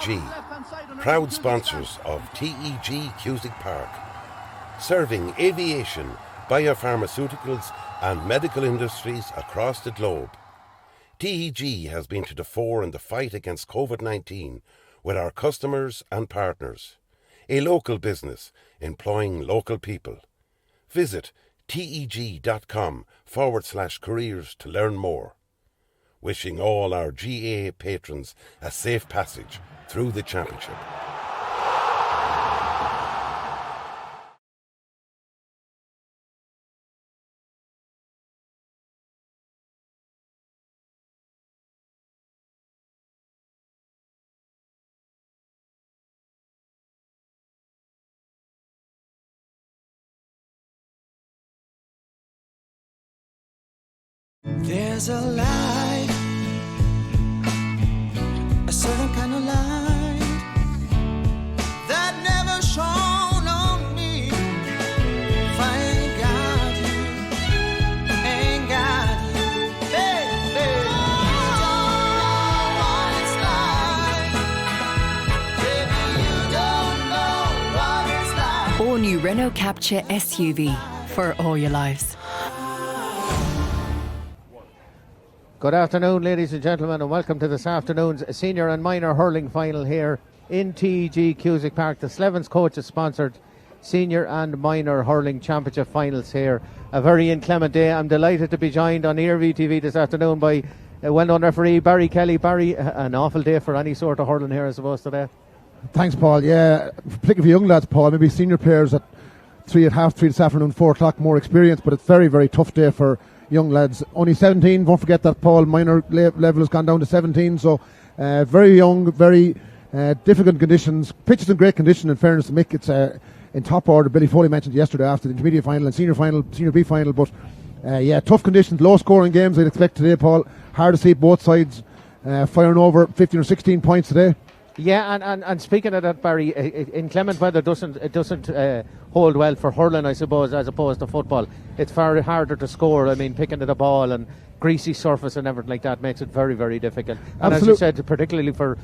Mcgee, proud sponsors of TEG Cusick Park, serving aviation, biopharmaceuticals and medical industries across the globe. TEG has been to the fore in the fight against COVID-19 with our customers and partners. A local business employing local people. Visit teg.com/careers to learn more. Wishing all our GAA patrons a safe passage through the championship. There's a light, a certain kind of light that never shone on me. If I ain't got you, ain't got you, baby. You don't know what it's like. Baby, you don't know what it's like. All new Renault Capture SUV for all your lives. Good afternoon, ladies and gentlemen, and welcome to this afternoon's senior and minor hurling final here in TEG Cusick Park. The Slevins coaches sponsored senior and minor hurling championship finals here. A very inclement day. I'm delighted to be joined on ERV this afternoon by a well-known referee, Barry Kelly. Barry, an awful day for any sort of hurling here, I suppose, today. Thanks, Paul. Yeah, particularly for young lads, Paul. Maybe senior players at 3 at half 3 this afternoon, 4 o'clock, more experience, but it's very, very tough day for young lads. Only 17, don't forget that, Paul. Minor level has gone down to 17, so very young, very difficult conditions. Pitch is in great condition, in fairness to Mick. It's in top order. Billy Foley mentioned yesterday after the intermediate final and senior B final, but yeah, tough conditions, low scoring games I'd expect today, Paul. Hard to see both sides firing over 15 or 16 points today. Yeah, and speaking of that, Barry, inclement weather doesn't hold well for hurling, I suppose, as opposed to football. It's far harder to score. I mean, picking at the ball and greasy surface and everything like that makes it very, very difficult. And as you said, particularly for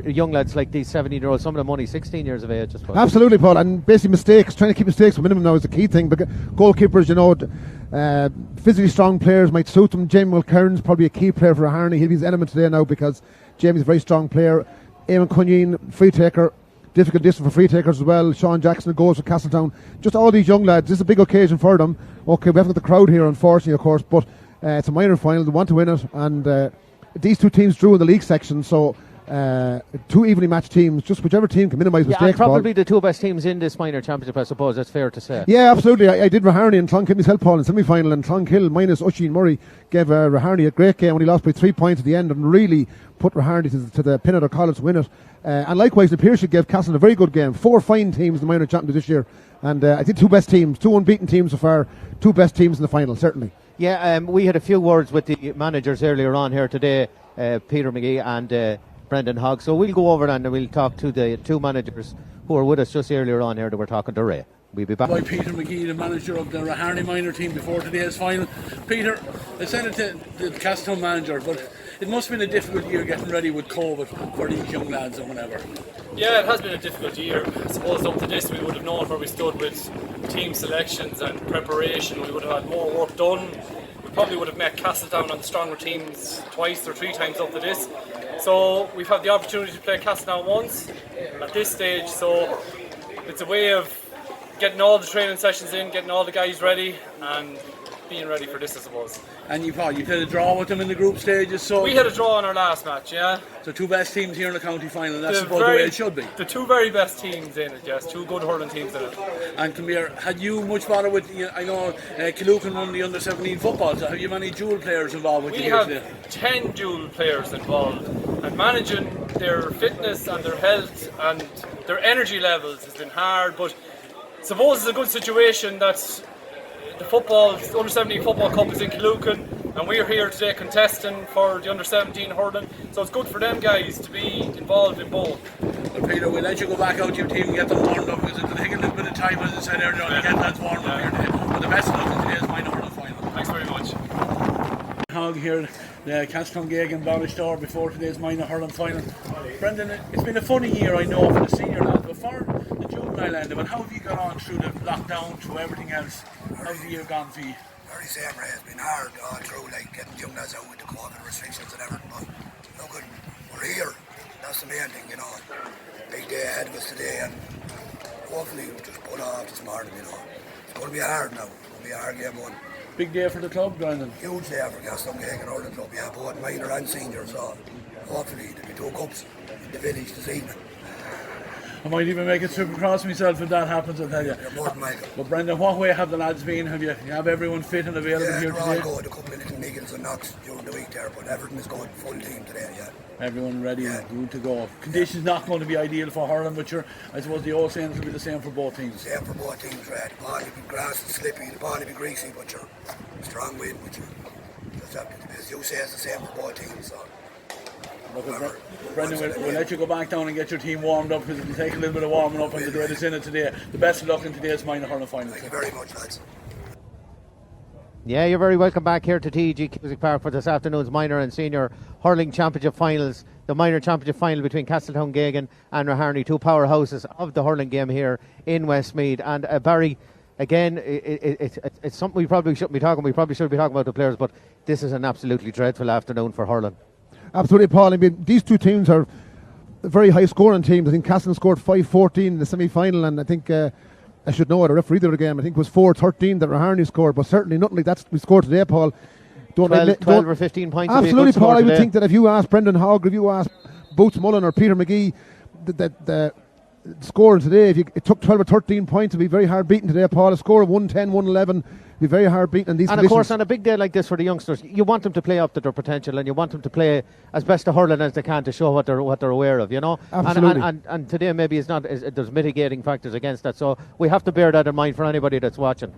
young lads like these 17-year-olds, some of them only 16 years of age, I suppose. Absolutely, Paul, and basically mistakes, trying to keep mistakes to a minimum now is the key thing. But goalkeepers, you know, physically strong players might suit them. Jamie Mulcairn's probably a key player for Raharney. He'll be his element today now because Jamie's a very strong player. Eamon Cunyon, free taker, difficult distance for free takers as well. Sean Jackson goes for Castletown. Just all these young lads, this is a big occasion for them. Okay, we haven't got the crowd here, unfortunately, of course, but it's a minor final. They want to win it, and these two teams drew in the league section, so two evenly matched teams, just whichever team can minimise mistakes. And probably the two best teams in this minor championship, I suppose, that's fair to say. Yeah, absolutely. I did Raharney and Clonkill myself, Paul, in semi-final, and Clonkill minus Oisin Murray gave Raharney a great game when he lost by 3 points at the end and really put Raharney to the pin of their collar to win it. And likewise, the Pearship gave Castle a very good game. 4 fine teams in the minor championship this year, and I think 2 best teams, 2 unbeaten teams so far, 2 best teams in the final, certainly. Yeah, we had a few words with the managers earlier on here today, Peter Mcgee and Brendan Hogg. So we'll go over and we'll talk to the 2 managers who were with us just earlier on here that were talking to Ray. We'll be back. By Peter Mcgee, the manager of the Raharney minor team before today's final. Peter, I said it to the Castletown manager, but it must have been a difficult year getting ready with COVID for these young lads and whatever. Yeah, it has been a difficult year. I suppose up to this we would have known where we stood with team selections and preparation. We would have had more work done. We probably would have met Castletown and the stronger teams twice or 3 times up to this. So we've had the opportunity to play Castletown once at this stage, so it's a way of getting all the training sessions in, getting all the guys ready and being ready for this, I suppose. And you played a draw with them in the group stages, so... We had a draw in our last match, yeah. So 2 best teams here in the county final, that's the way it should be. The 2 very best teams in it, yes, 2 good hurling teams in it. And come here, had you much bother with, I know Keegan won the under-17 football, so have you many dual players involved with you here today? We have 10 dual players involved, and managing their fitness and their health and their energy levels has been hard, but I suppose it's a good situation that the under-17 football cup is in Keegan, and we're here today contesting for the under-17 hurling, so it's good for them guys to be involved in both. Well, Peter, we'll let you go back out to your team and get them warmed up, because it'll take a little bit of time, as I said earlier, to get lads warmed up here today. But the best of luck in today's minor hurling final. Thanks very much. Hogg here, the Castletown Geoghegan Ballystor before today's minor hurling final. Brendan, it's been a funny year, I know, for the senior lads, but for the juvenile end of it, how have you got on through the lockdown, through everything else? How's the year gone for you? Very same, Ray. It's been hard all through, like getting young lads out with the COVID restrictions and everything, but look, we're here. That's the main thing, you know. Big day ahead of us today, and hopefully we'll just pull off this morning, you know. It's going to be hard now. It's going to be a hard game one. Big day for the club, Brendan. Huge day for Castletown Hurling Club. Yeah, both minor and senior, so hopefully there'll be 2 cups in the village this evening. I might even make it super cross myself if that happens, I'll tell you. You're more than welcome. But Brendan, what way have the lads been? Have you have everyone fit and available here today? Yeah, good. A couple of little niggles and knocks during the week there, but everything is good. Full team today, yeah. Everyone ready, good to go. Conditions not going to be ideal for hurling, but I suppose the old saying will be the same for both teams. Same for both teams, right? The ball will be grass and slippy, the ball will be greasy, but you're strong wind, but as you say, it's the same for both teams. So. Look, Brendan, we'll let you go back down and get your team warmed up, because it'll take a little bit of warming up on the day that's in it today. The best of luck in today's minor hurling final. Thank you very much, lads. Yeah, you're very welcome back here to TEG Cusick Park for this afternoon's minor and senior hurling championship finals. The minor championship final between Castletown, Geoghegan and Raharney, 2 powerhouses of the hurling game here in Westmeath. And Barry, again, it's something we probably shouldn't be talking. We probably should be talking about the players, but this is an absolutely dreadful afternoon for hurling. Absolutely, Paul. I mean, these 2 teams are very high scoring teams. I think Castletown scored 5-14 in the semi-final, and I think I should know what a referee did the game. I think it was 4-13 that Raharney scored, but certainly nothing like that we scored today, Paul. 12 or 15 points. Absolutely, Paul. I would think that if you ask Brendan Hogg, if you ask Boots Mullen or Peter Mcgee, the scoring today, if it took 12 or 13 points, it'd be very hard beaten today, Paul. A score of 110, 111 be very hard beaten in these conditions. And of course, on a big day like this for the youngsters, you want them to play up to their potential, and you want them to play as best a hurling as they can to show what they're aware of, you know. Absolutely. And today maybe it's not. There's mitigating factors against that, so we have to bear that in mind for anybody that's watching.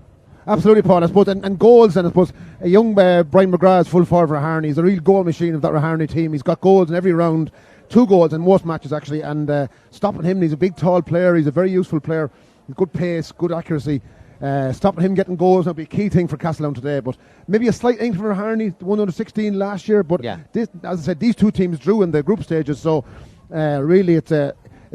Absolutely, Paul. I suppose, and goals, and I suppose a young Brian McGrath is full forward for Raharney. He's a real goal machine of that Raharney team. He's got goals in every round, 2 goals in most matches actually, and stopping him, he's a big tall player, he's a very useful player, good pace, good accuracy. Stopping him getting goals will be a key thing for Castletown today, but maybe a slight ink for Raharney, the 116 last year, but this, as I said, these 2 teams drew in the group stages, so really it's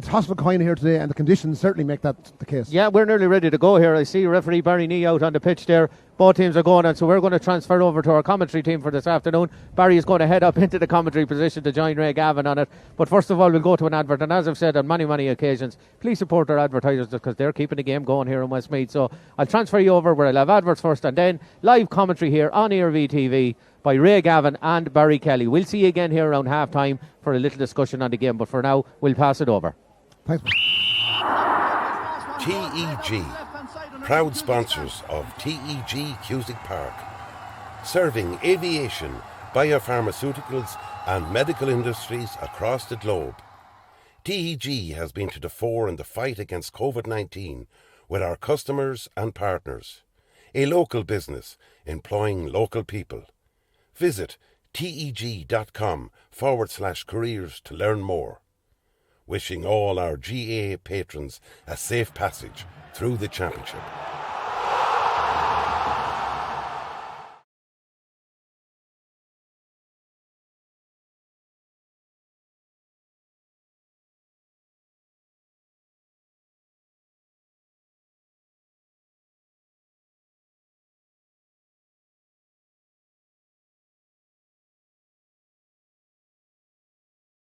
hostile coin here today, and the conditions certainly make that the case. Yeah, we're nearly ready to go here. I see referee Barry Nee out on the pitch there. Both teams are going on, so we're going to transfer over to our commentary team for this afternoon. Barry is going to head up into the commentary position to join Ray Gavin on it. But first of all, we'll go to an advert, and as I've said on many, many occasions, please support our advertisers because they're keeping the game going here in Westmeath. So I'll transfer you over where I'll have adverts first, and then live commentary here on ERV TV by Ray Gavin and Barry Kelly. We'll see you again here around half time for a little discussion on the game, but for now, we'll pass it over. Thanks. TEG, proud sponsors of TEG Cusick Park, serving aviation, biopharmaceuticals and medical industries across the globe. TEG has been to the fore in the fight against COVID-19 with our customers and partners. A local business employing local people. Visit teg.com/careers to learn more. Wishing all our GAA patrons a safe passage through the championship.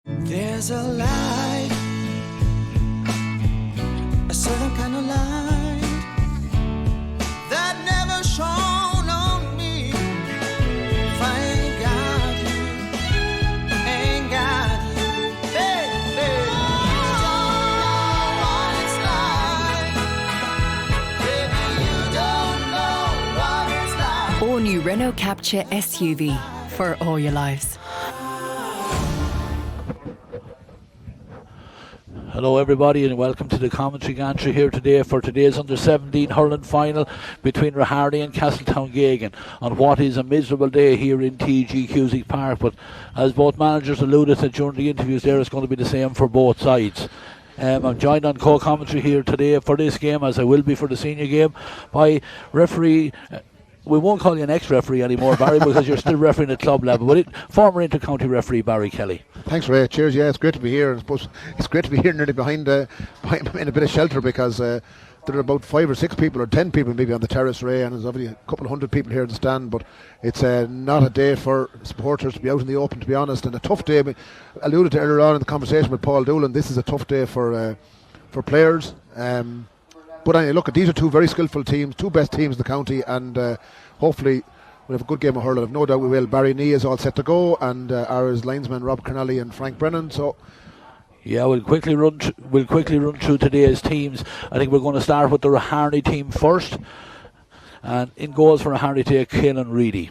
There's a light, a certain kind of light that never shone on me. If I ain't got you, ain't got you, baby. You don't know what it's like, baby. You don't know what it's like. All new Renault Capture SUV for all your lives. Hello everybody and welcome to the commentary gantry here today for today's under-17 hurling final between Raharney and Castletown Geoghegan on what is a miserable day here in TG Cusick Park, but as both managers alluded to during the interviews there, it's going to be the same for both sides. I'm joined on co-commentary here today for this game, as I will be for the senior game, by referee we won't call you an ex-referee anymore, Barry, because you're still refereeing at club level. But former inter-county referee Barry Kelly. Thanks, Ray. Cheers. Yeah, it's great to be here. I suppose it's great to be here nearly behind in a bit of shelter, because there are about 5 or 6 people or 10 people maybe on the terrace, Ray, and there's obviously a couple of hundred people here in the stand. But it's not a day for supporters to be out in the open, to be honest, and a tough day. I alluded to earlier on in the conversation with Paul Doolan. This is a tough day for players. But anyway, look, these are 2 very skillful teams, 2 best teams in the county, and hopefully we'll have a good game of hurling. I've no doubt we will. Barry Nee is all set to go, and ours linesmen Rob Kernelly and Frank Brennan. So yeah, we'll quickly run through today's teams. I think we're going to start with the Raharney team first. And in goals for Raharney today, Keelan Reedy.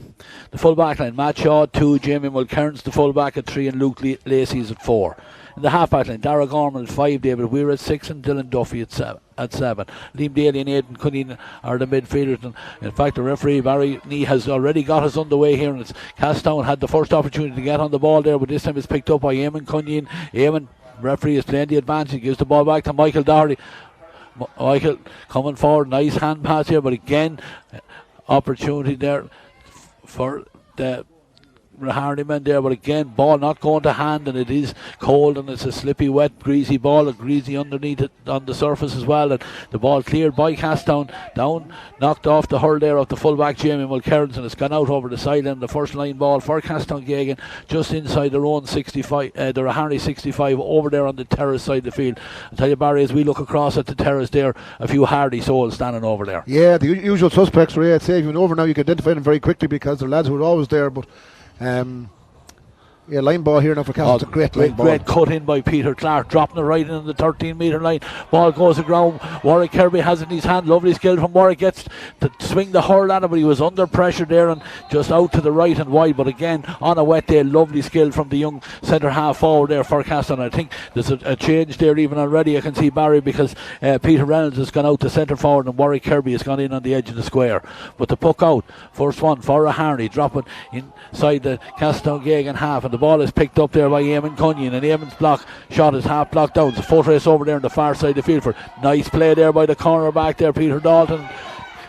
The full back line, Matt Shaw at 2, Jamie Mulcairns the full back at 3, and Luke Lacey's at 4. In the half back line, Dara Gorman at 5, David Weir at 6, and Dylan Duffy at 7. Liam Daly and Aidan Cunningham are the midfielders. And in fact, the referee Barry Nee has already got us underway here, and it's Castletown had the first opportunity to get on the ball there, but this time it's picked up by Eamon Cunningham. Eamon, referee, is playing the advantage. He gives the ball back to Michael Doherty. Michael coming forward, nice hand pass here, but again, opportunity there for the Raharney men there, but again, ball not going to hand, and it is cold, and it's a slippy, wet, greasy ball, and greasy underneath it on the surface as well. And the ball cleared by Castletown, down, knocked off the hurl there of the fullback Jamie Mulcairns, and it's gone out over the sideline. The first line ball for Castletown Geoghegan, just inside their own 65, the Raharney 65, over there on the terrace side of the field. I tell you, Barry, as we look across at the terrace there, a few hardy souls standing over there. Yeah, the usual suspects, Ray. I'd say if you're over now, you can identify them very quickly, because they're lads who are always there. But line ball here now for Castle. Great cut in by Peter Clark, dropping it right in the 13-metre line. Ball goes to ground. Warwick Kirby has it in his hand. Lovely skill from Warwick. Gets to swing the hurl at it, but he was under pressure there and just out to the right and wide. But again, on a wet day, lovely skill from the young centre half forward there for Castle. I think there's a change there even already. I can see Barry, because Peter Reynolds has gone out to centre forward and Warwick Kirby has gone in on the edge of the square. But the puck out, first one for Raharney, dropping inside the Castletown Geoghegan half, and the ball is picked up there by Eamon Cunningham, and Eamon's block shot is half blocked down. It's a foot race over there on the far side of the field for nice play there by the corner back there, Peter Dalton.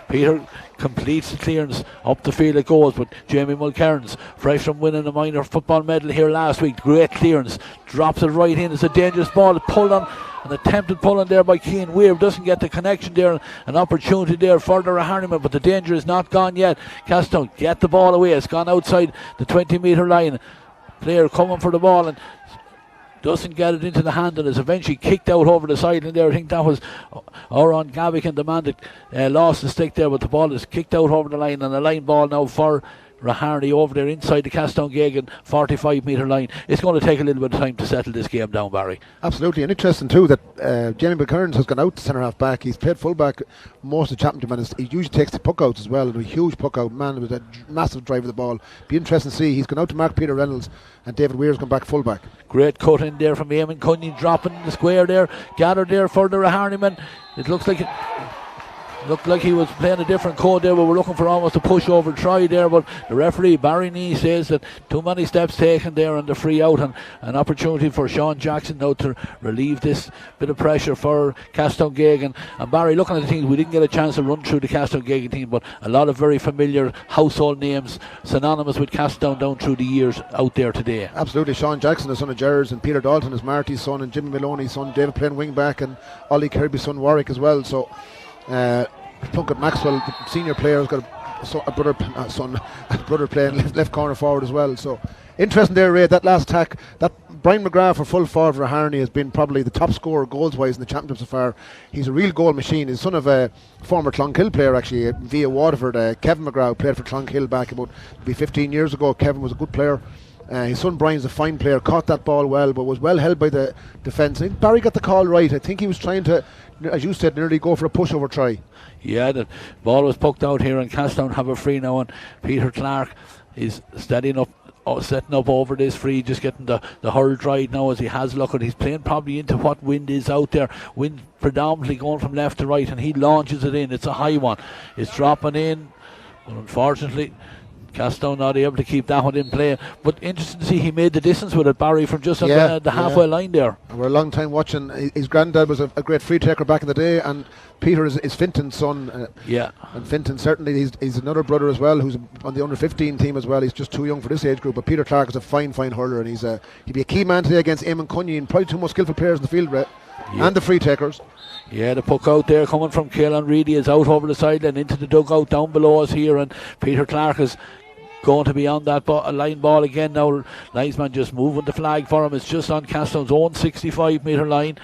Peter completes the clearance, up the field it goes, but Jamie Mulcairns, fresh from winning a minor football medal here last week, great clearance, drops it right in. It's a dangerous ball, pulled on, an attempted pull on there by Keegan Weir, doesn't get the connection there, an opportunity there for the Raharney, but the danger is not gone yet. Castletown get the ball away, it's gone outside the 20-metre line. Player coming for the ball and doesn't get it into the hand, and is eventually kicked out over the side. And there, I think that was Oran Geoghegan, the man that lost the stick there, but the ball is kicked out over the line, and a line ball now for Raharney over there inside the Castletown Geoghegan 45-metre line. It's going to take a little bit of time to settle this game down, Barry. Absolutely, and interesting too that Jamie McKearns has gone out to centre half back. He's played full back most of the championship, and he usually takes the puck outs as well, and a huge puck out man with a massive drive of the ball. Be interesting to see. He's gone out to mark Peter Reynolds, and David Weir's gone back full back. Great cut in there from Eamon Cunningham, dropping the square there, gathered there for the Raharney man. It looks like looked like he was playing a different code there, but we're looking for almost a pushover try there, but the referee Barry Nee says that too many steps taken there on the free out, and an opportunity for Sean Jackson now to relieve this bit of pressure for Castletown Geoghegan. And Barry, looking at the teams, we didn't get a chance to run through the Castletown Geoghegan team, but a lot of very familiar household names synonymous with Castletown down through the years out there today. Absolutely. Sean Jackson, the son of Gerrard's, and Peter Dalton is Marty's son, and Jimmy Maloney's son, David playing wing back, and Ollie Kirby's son Warwick as well. So Plunkett Maxwell, the senior player, has got a brother playing left corner forward as well. So interesting there, Ray, that last attack. That Brian McGrath for full forward for Raharney has been probably the top scorer goals wise in the championship so far. He's a real goal machine. He's son of a former Clonkill player actually via Waterford. Kevin McGrath played for Clonkill back about 15 years ago. Kevin was a good player. His son Brian's a fine player, caught that ball well, but was well held by the defence. I think Barry got the call right. I think he was trying to, as you said, nearly go for a pushover try. Yeah, the ball was poked out here, and Castletown have a free now, and Peter Clark is setting up over this free, just getting the hurl dried now as he has look, and he's playing probably into what wind is out there. Wind predominantly going from left to right, and he launches it in. It's a high one. It's dropping in, but unfortunately Castletown not able to keep that one in play, but interesting to see he made the distance with it, Barry, from just on the halfway line there. We're a long time watching. His granddad was a great free taker back in the day, and Peter is Finton's son. And Finton certainly, he's another brother as well who's on the under 15 team as well. He's just too young for this age group, but Peter Clark is a fine hurler, and he'd be a key man today against Eamon Cunyon, probably two most skillful players in the field, Ray, and the free takers. Yeah, the puck out there coming from Keelan Reedy is out over the sideline into the dugout down below us here, and Peter Clark is going to be on that line ball again now. Linesman just moving the flag for him. It's just on Castletown's own 65-metre line.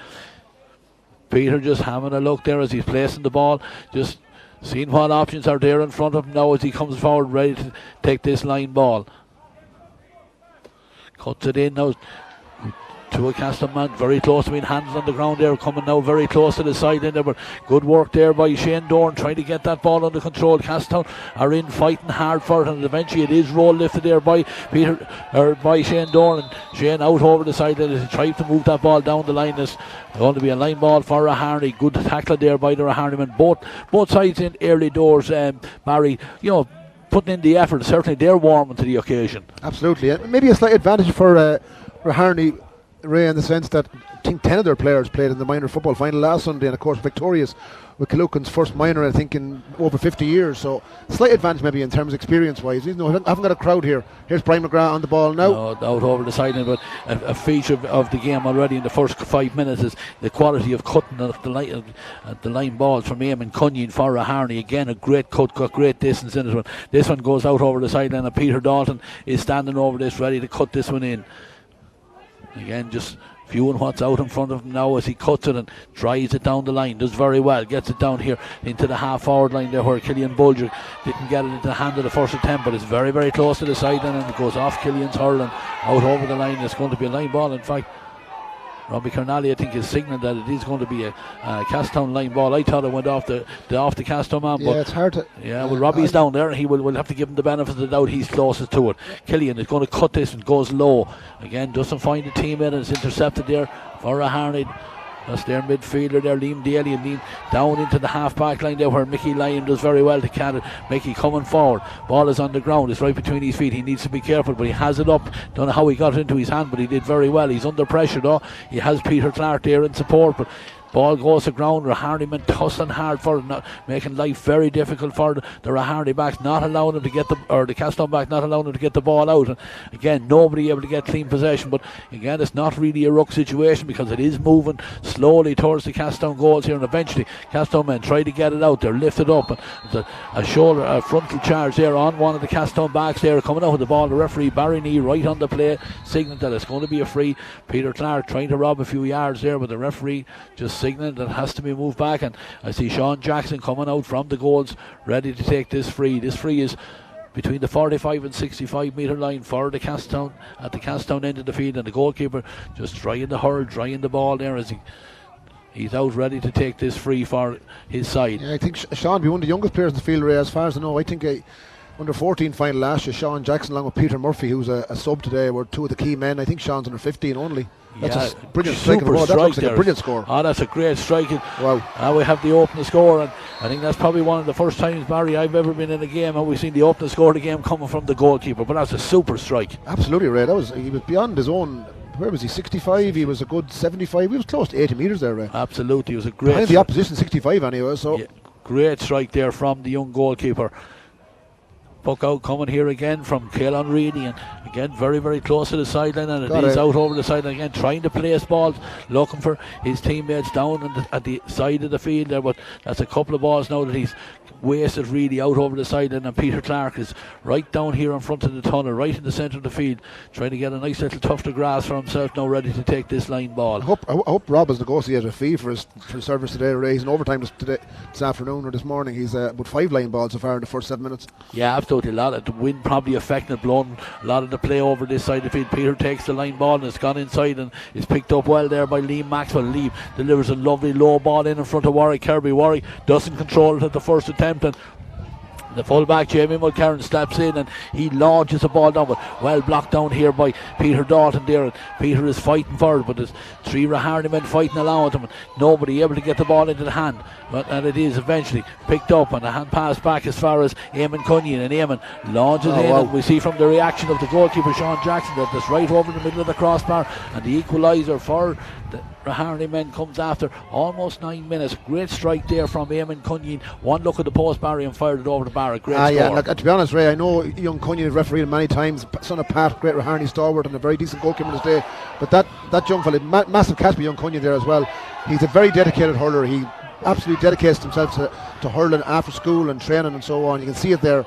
Peter just having a look there as he's placing the ball, just seeing what options are there in front of him now as he comes forward ready to take this line ball. Cuts it in now to a Castletown man, very close to being hands on the ground there, coming now very close to the sideline there, but good work there by Shane Dorn trying to get that ball under control. Castletown are in fighting hard for it, and eventually it is roll lifted there by by Shane Dorn, and Shane out over the sideline as he tried to move that ball down the line. It's going to be a line ball for Raharney. Good tackle there by the Raharney men, both sides in early doors. Barry, putting in the effort, certainly they're warming to the occasion. Absolutely, and maybe a slight advantage for Raharney, Ray, in the sense that I think 10 of their players played in the minor football final last Sunday, and of course victorious with Killucan's first minor, I think, in over 50 years. So slight advantage maybe in terms of experience wise. I haven't got a crowd here. Here's Brian McGrath on the ball now. No, out over the sideline, but a feature of the game already in the first 5 minutes is the quality of cutting at the line balls from Eamon Cunyon for Raharney. Again, a great cut, got great distance in it. This one goes out over the sideline, and Peter Dalton is standing over this, ready to cut this one in. Again, just viewing what's out in front of him now as he cuts it and drives it down the line. Does very well, gets it down here into the half forward line there where Killian Bulger didn't get it into the hand of the first attempt, but it's very, very close to the sideline, and it goes off Killian's hurling out over the line. It's going to be a line ball. In fact, Robbie Carnally, I think, is signaling that it is going to be a Castletown line ball. I thought it went off the Castletown man, but it's hard to. Well, Robbie's down there, and he will have to give him the benefit of the doubt. He's closest to it. Killian is going to cut this and goes low again. Doesn't find the teammate, and it's intercepted there for Raharney. That's their midfielder there, Liam Daly, and Liam down into the half-back line there where Mickey Lyon does very well to can it. Mickey coming forward. Ball is on the ground. It's right between his feet. He needs to be careful, but he has it up. Don't know how he got it into his hand, but he did very well. He's under pressure though. He has Peter Clark there in support, but ball goes to ground. Raharney men tussling hard for it, making life very difficult for the Raharney backs, not allowing them to get the Castletown back, not allowing them to get the ball out. And again, nobody able to get clean possession. But again, it's not really a ruck situation because it is moving slowly towards the Castletown goals here, and eventually Castletown men try to get it out. They're lifted up, and there's a frontal charge there on one of the Castletown backs there, coming out with the ball. The referee Barry Knee right on the play, signaling that it's going to be a free. Peter Clark trying to rob a few yards there, but the referee just signaling that has to be moved back, and I see Sean Jackson coming out from the goals ready to take this free. This free is between the 45 and 65 metre line for the Castletown, at the Castletown end of the field, and the goalkeeper just drying the ball there as he's out ready to take this free for his side. I think Sean will be one of the youngest players in the field, Ray, as far as I know. I think under 14 final last year, Sean Jackson along with Peter Murphy, who's a sub today, were two of the key men. I think Sean's under 15 only. That's a brilliant strike. That looks like a brilliant score. Oh, that's a great strike. Wow. Now we have the opening score, and I think that's probably one of the first times, Barry, I've ever been in a game and we've seen the opening score of the game coming from the goalkeeper. But that's a super strike. Absolutely, Ray. He was beyond his own. Where was he? 65. He was a good 75. He was close to 80 metres there, Ray. Absolutely, it was a great. Behind the opposition 65 anyway. So great strike there from the young goalkeeper. Puck out coming here again from Keelan Reedy, and again very, very close to the sideline, and it is out over the sideline again, trying to place balls, looking for his teammates down at the side of the field there, but that's a couple of balls now that he's wasted really out over the sideline, and Peter Clark is right down here in front of the tunnel, right in the centre of the field, trying to get a nice little tuft of grass for himself now, ready to take this line ball. I hope Rob has negotiated a fee for his service today, Ray. He's in overtime this afternoon or this morning. He's about 5 line balls so far in the first 7 minutes. Yeah, absolutely. A lot of the wind probably affecting it, blowing a lot of the play over this side of the field. Peter takes the line ball and it's gone inside and is picked up well there by Liam Maxwell. Liam delivers a lovely low ball in front of Warwick Kirby. Warwick doesn't control it at the first attempt, and The fullback Jamie Mulcairn steps in and he launches the ball down, but well blocked down here by Peter Dalton there, and Peter is fighting for it, but there's 3 Raharney men fighting along with him, and nobody able to get the ball into the hand, and it is eventually picked up, and a hand pass back as far as Eamon Cunyon, and Eamon launches in, and we see from the reaction of the goalkeeper Sean Jackson that that's right over the middle of the crossbar, and the equaliser for the Raharney men comes after almost 9 minutes. Great strike there from Eamon Cunyon. One look at the post barrier and fired it over the bar. A great score. Yeah, look, to be honest, Ray, I know young Cunyon has refereed many times, son of Pat, great Raharney stalwart and a very decent goalkeeper in his day, but that young fella, massive catch by young Cunyon there as well. He's a very dedicated hurler. He absolutely dedicates himself to hurling after school and training and so on. You can see it there.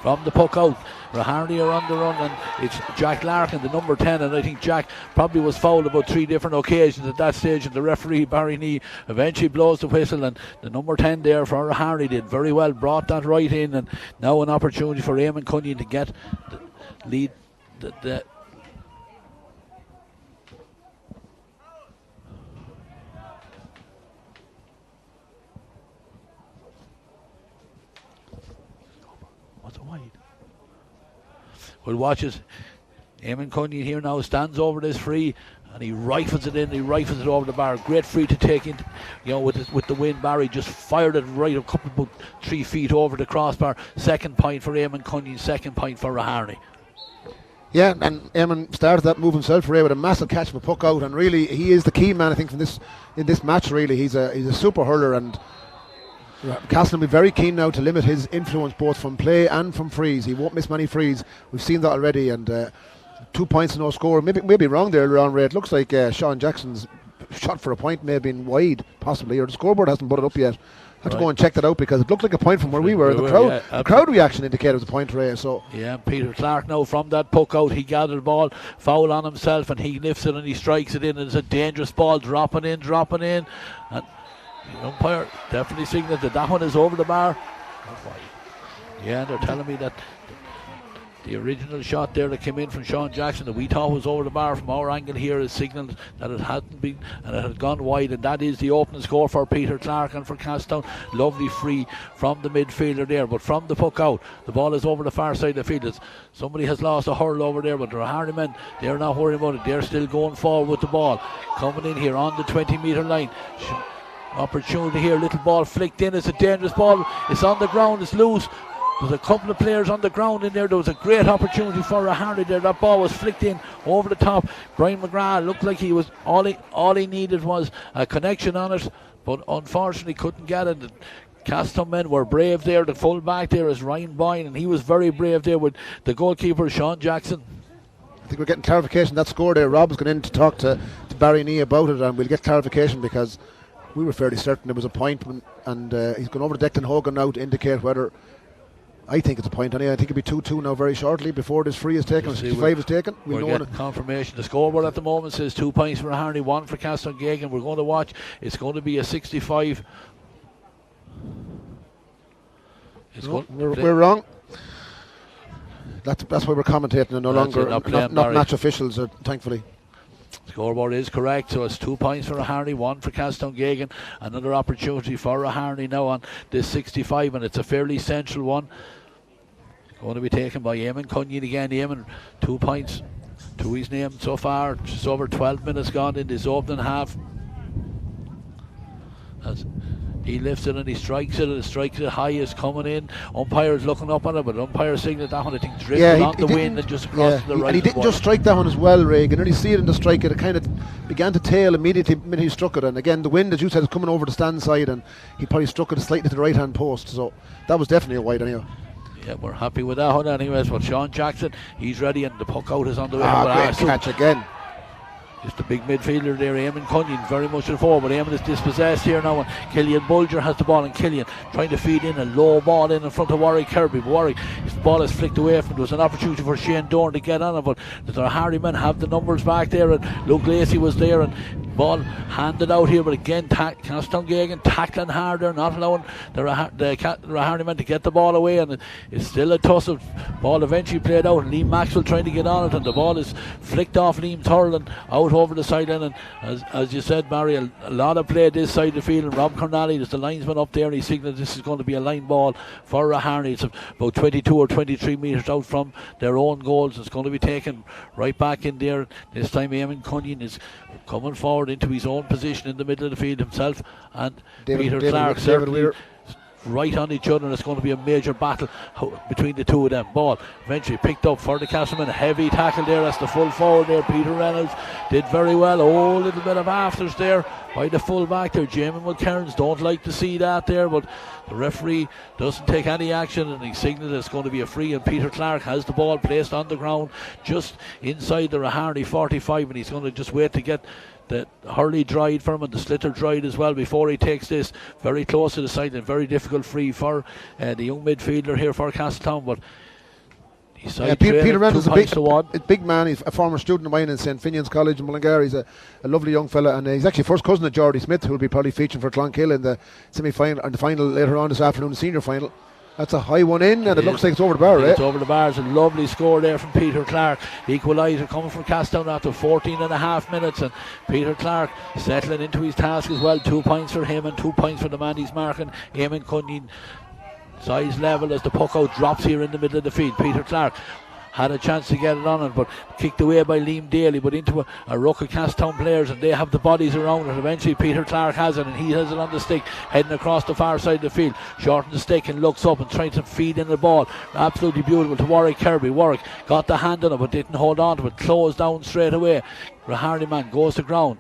From the puck out, Raharney are on the run, and it's Jack Larkin, the number 10, and I think Jack probably was fouled about 3 different occasions at that stage, and the referee Barry Nee eventually blows the whistle, and the number 10 there for Raharney did very well, brought that right in, and now an opportunity for Eamon Cunyon to get the lead. We'll watch it. Eamon Cunyon here now stands over this free, and he rifles it in. He rifles it over the bar. Great free to take in, with the wind. Barry just fired it right a couple about 3 feet over the crossbar. Second point for Eamon Cunyon. Second point for Raharney. Yeah, and Eamon started that move himself, Ray, with a massive catch from a puck out, and really he is the key man, I think, in this match. Really, he's a super hurler, and Castle will be very keen now to limit his influence both from play and from frees. He won't miss many frees. We've seen that already, and 2 points and no score. Maybe wrong there, Ray. It looks like Sean Jackson's shot for a point may have been wide, possibly, or the scoreboard hasn't put it up yet. I have to go and check that out because it looked like a point from where we were. The crowd reaction indicated it was a point, Ray. So yeah, Peter Clark now from that puck out, he gathered the ball, foul on himself, and he lifts it and he strikes it in. And it's a dangerous ball, dropping in, and the umpire definitely signaling that one is over the bar. Yeah, they're telling me that the original shot there that came in from Sean Jackson that we thought was over the bar from our angle here is signalled that it hadn't been, and it had gone wide, and that is the opening score for Peter Clark and for Castletown. Lovely free from the midfielder there, but from the puck out, the ball is over the far side of the field. Somebody has lost a hurl over there, but the Raharney men, they're not worried about it. They're still going forward with the ball, coming in here on the 20-metre line. Opportunity here, little ball flicked in. It's a dangerous ball. It's on the ground, it's loose. There's a couple of players on the ground in there. There was a great opportunity for Raharney there. That ball was flicked in over the top. Brian McGrath looked like he was all he needed was a connection on it, but unfortunately couldn't get it. The Castletown men were brave there. The full back there is Ryan Boyne, and he was very brave there with the goalkeeper Sean Jackson. I think we're getting clarification. That score there, Rob's gone in to talk to Barry Nee about it, and we'll get clarification because we were fairly certain there was a point, and he's gone over to Declan Hogan now to indicate whether. I think it's a point anyway. I think it'll be 2-2 now very shortly before this free is taken, 65 is taken. We're getting confirmation. The scoreboard at the moment says 2 points for Raharney, 1 for Geoghegan. We're going to watch. It's going to be a 65. We're wrong. That's why we're commentating and no longer not match officials, thankfully. Scoreboard is correct, so it's 2 points for Raharney, 1 for Geoghegan. Another opportunity for Raharney now on this 65, and it's a fairly central one. Going to be taken by Eamon Cunyon again. Eamon, 2 points to his name so far. Just over 12 minutes gone in this opening half. As he lifts it and he strikes it high, is coming in. Umpire's looking up on it, but umpire signaled that one, I think, drifted on the wind and just across to the right. And he didn't just strike that one as well, Ray. You can only see it in the strike. It kind of began to tail immediately when he struck it. And again, the wind, as you said, is coming over the stand side, and he probably struck it slightly to the right hand post. So that was definitely a wide anyway. Yeah, we're happy with that one anyways. But Sean Jackson, he's ready, and the puck out is on the way. Great catch again. Just the big midfielder there, Eamon Cunyon, very much to the forward, but Eamon is dispossessed here now, and Killian Bulger has the ball, and Killian trying to feed in a low ball in front of Warwick Kirby, but Warwick, his ball is flicked away from him. There was an opportunity for Shane Dorn to get on it, but the Raharney men have the numbers back there, and Luke Lacey was there, and Ball handed out here, but again, Castletown Geoghegan tackling harder, not allowing the Raharney men to get the ball away, and it's still a tussle. Ball eventually played out, and Liam Maxwell trying to get on it, and the ball is flicked off Liam's hurling out over the sideline. And as you said, Barry, a lot of play this side of the field, and Rob Cornally, there's the linesman up there, and he signalled this is going to be a line ball for Raharney. It's about 22 or 23 metres out from their own goals. It's going to be taken right back in there. This time Eamon Cunningham is coming forward into his own position in the middle of the field himself, and Peter Clark certainly right on each other, and it's going to be a major battle between the two of them. Ball eventually picked up for the Castlemen. Heavy tackle there. That's the full forward there. Peter Reynolds did very well. Oh, a little bit of afters there by the full back there. Jamie Mulcairns don't like to see that there, but the referee doesn't take any action, and he signalled it's going to be a free, and Peter Clark has the ball placed on the ground just inside the Raharney 45, and he's going to just wait to get the Hurley dried for him and the Slitter dried as well before he takes this very close to the side, and very difficult free for the young midfielder here for Castletown, but Peter Reynolds is a big man. He's a former student of mine in St. Finian's College in Mullingar. He's a lovely young fella, and he's actually first cousin of Geordie Smith, who will be probably featuring for Clonkill in the semi-final and the final later on this afternoon, the senior final. That's a high one in, and it looks like it's over the bar, It's over the bar. It's a lovely score there from Peter Clark. The equaliser coming from Castletown after 14 and a half minutes, and Peter Clark settling into his task as well. 2 points for him and 2 points for the man he's marking, Eamon Cunningham. Size level as the puck out drops here in the middle of the field. Peter Clark had a chance to get it on it, but kicked away by Liam Daly, but into a ruck of Castletown players, and they have the bodies around it. Eventually Peter Clark has it, and he has it on the stick, heading across the far side of the field, shortens the stick and looks up and trying to feed in the ball. Absolutely beautiful to Warwick Kirby. Warwick got the hand on it but didn't hold on to it, closed down straight away. Raharney man goes to ground,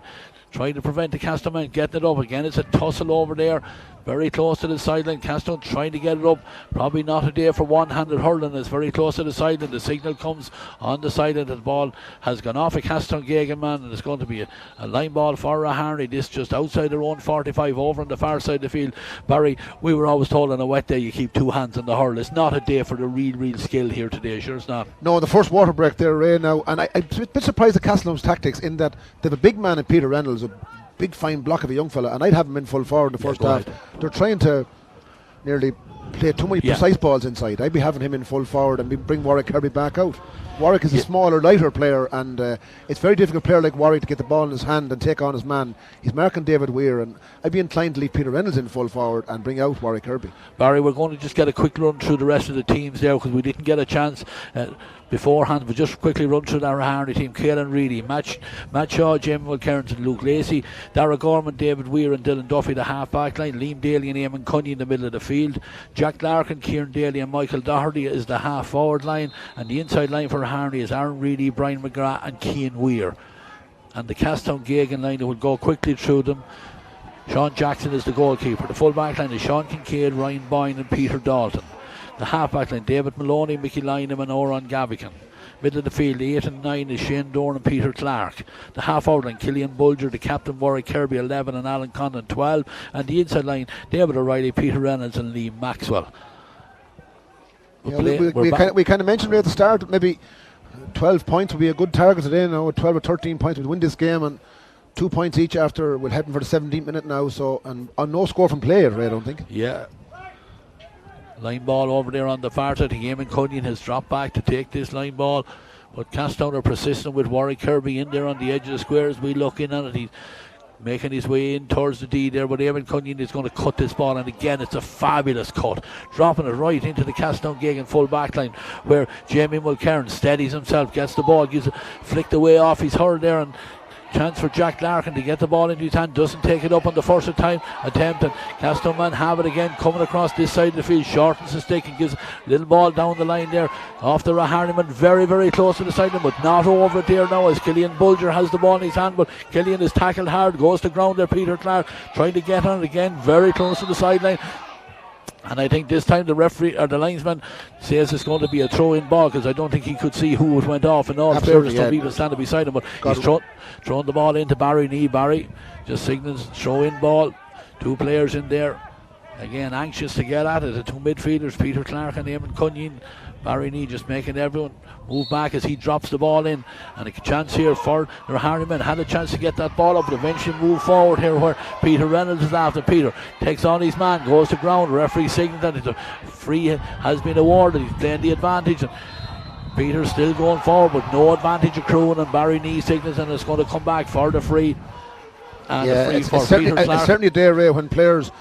trying to prevent the Castletown man getting it up again. It's a tussle over there, very close to the sideline. Castletown trying to get it up. Probably not a day for one-handed hurling. It's very close to the sideline. The signal comes on the sideline. The ball has gone off a Castletown Geoghegan man, and it's going to be a line ball for Raharney. This just outside their own 45 over on the far side of the field. Barry, we were always told on a wet day you keep two hands on the hurl. It's not a day for the real skill here today. Sure it's not. No, the first water break there, Ray, now, and I'm a bit surprised at Castletown's tactics in that they have a big man in Peter Reynolds, a big fine block of a young fella, and I'd have him in full forward in the first half. They're trying to nearly play too many precise balls inside. I'd be having him in full forward and bring Warwick Kirby back out. Warwick is a smaller, lighter player, and it's very difficult for a player like Warwick to get the ball in his hand and take on his man. He's marking David Weir, and I'd be inclined to leave Peter Reynolds in full forward and bring out Warwick Kirby. Barry, we're going to just get a quick run through the rest of the teams there, because we didn't get a chance beforehand. But just quickly run through our Raharney team. Caelan Reedy, Matt Shaw, Jamie Mulcairns and Luke Lacey, Dara Gorman, David Weir and Dylan Duffy the half back line, Liam Daly and Eamon Cunningham in the middle of the field, Jack Larkin, Kieran Daly and Michael Doherty is the half forward line, and the inside line for Raharney is Aaron Reedy, Brian McGrath and Cian Weir. And the Castletown Geoghegan line, that will go quickly through them. Sean Jackson is the goalkeeper. The full back line is Sean Kincaid, Ryan Boyne and Peter Dalton. The half-back line, David Maloney, Mickey Lynham and Oran Gavican. Middle of the field, 8 and 9 is Shane Dorn and Peter Clark. The half-out line, Killian Bulger, the captain, Warwick Kirby, 11 and Alan Condon, 12. And the inside line, David O'Reilly, Peter Reynolds and Liam Maxwell. We kind of mentioned right at the start, maybe 12 points would be a good target today now. 12 or 13 points would win this game, and 2 points each after we're heading for the 17th minute now. So, and on no score from play, I don't think. Yeah. Line ball over there on the far side. Eamon Cunningham has dropped back to take this line ball, but Castletown are persistent with Warwick Kirby in there on the edge of the square as we look in at it. He's making his way in towards the D there, but Eamon Cunningham is going to cut this ball, and again it's a fabulous cut, dropping it right into the Castletown Geoghegan full back line, where Jamie Mulcairn steadies himself, gets the ball, gives it flicked away off his hurl there, and chance for Jack Larkin to get the ball into his hand, doesn't take it up on the first attempt, and Castletown man have it again, coming across this side of the field, shortens the stick and gives a little ball down the line there off the Raharney man, very very close to the sideline, but not over it there now as Killian Bulger has the ball in his hand, but Killian is tackled hard, goes to ground there. Peter Clark trying to get on it again, very close to the sideline. And I think this time the referee or the linesman says it's going to be a throw-in ball, because I don't think he could see who it went off. In all fairness, some people standing beside him, but he's thrown the ball into Barry Knee. Barry just signals throw-in ball. 2 players in there. Again, anxious to get at it. The two midfielders, Peter Clark and Eamon Cunyon. Barry Nee just making everyone move back as he drops the ball in. And a chance here for the Raharney men. Had a chance to get that ball up, but eventually move forward here where Peter Reynolds is after. Peter takes on his man, goes to ground. The referee signaled that the free has been awarded. He's playing the advantage. And Peter's still going forward, but no advantage accruing. And Barry Nee signals, and it's going to come back for the free. And the free for Peter Clark. It's certainly a day, Ray, when players,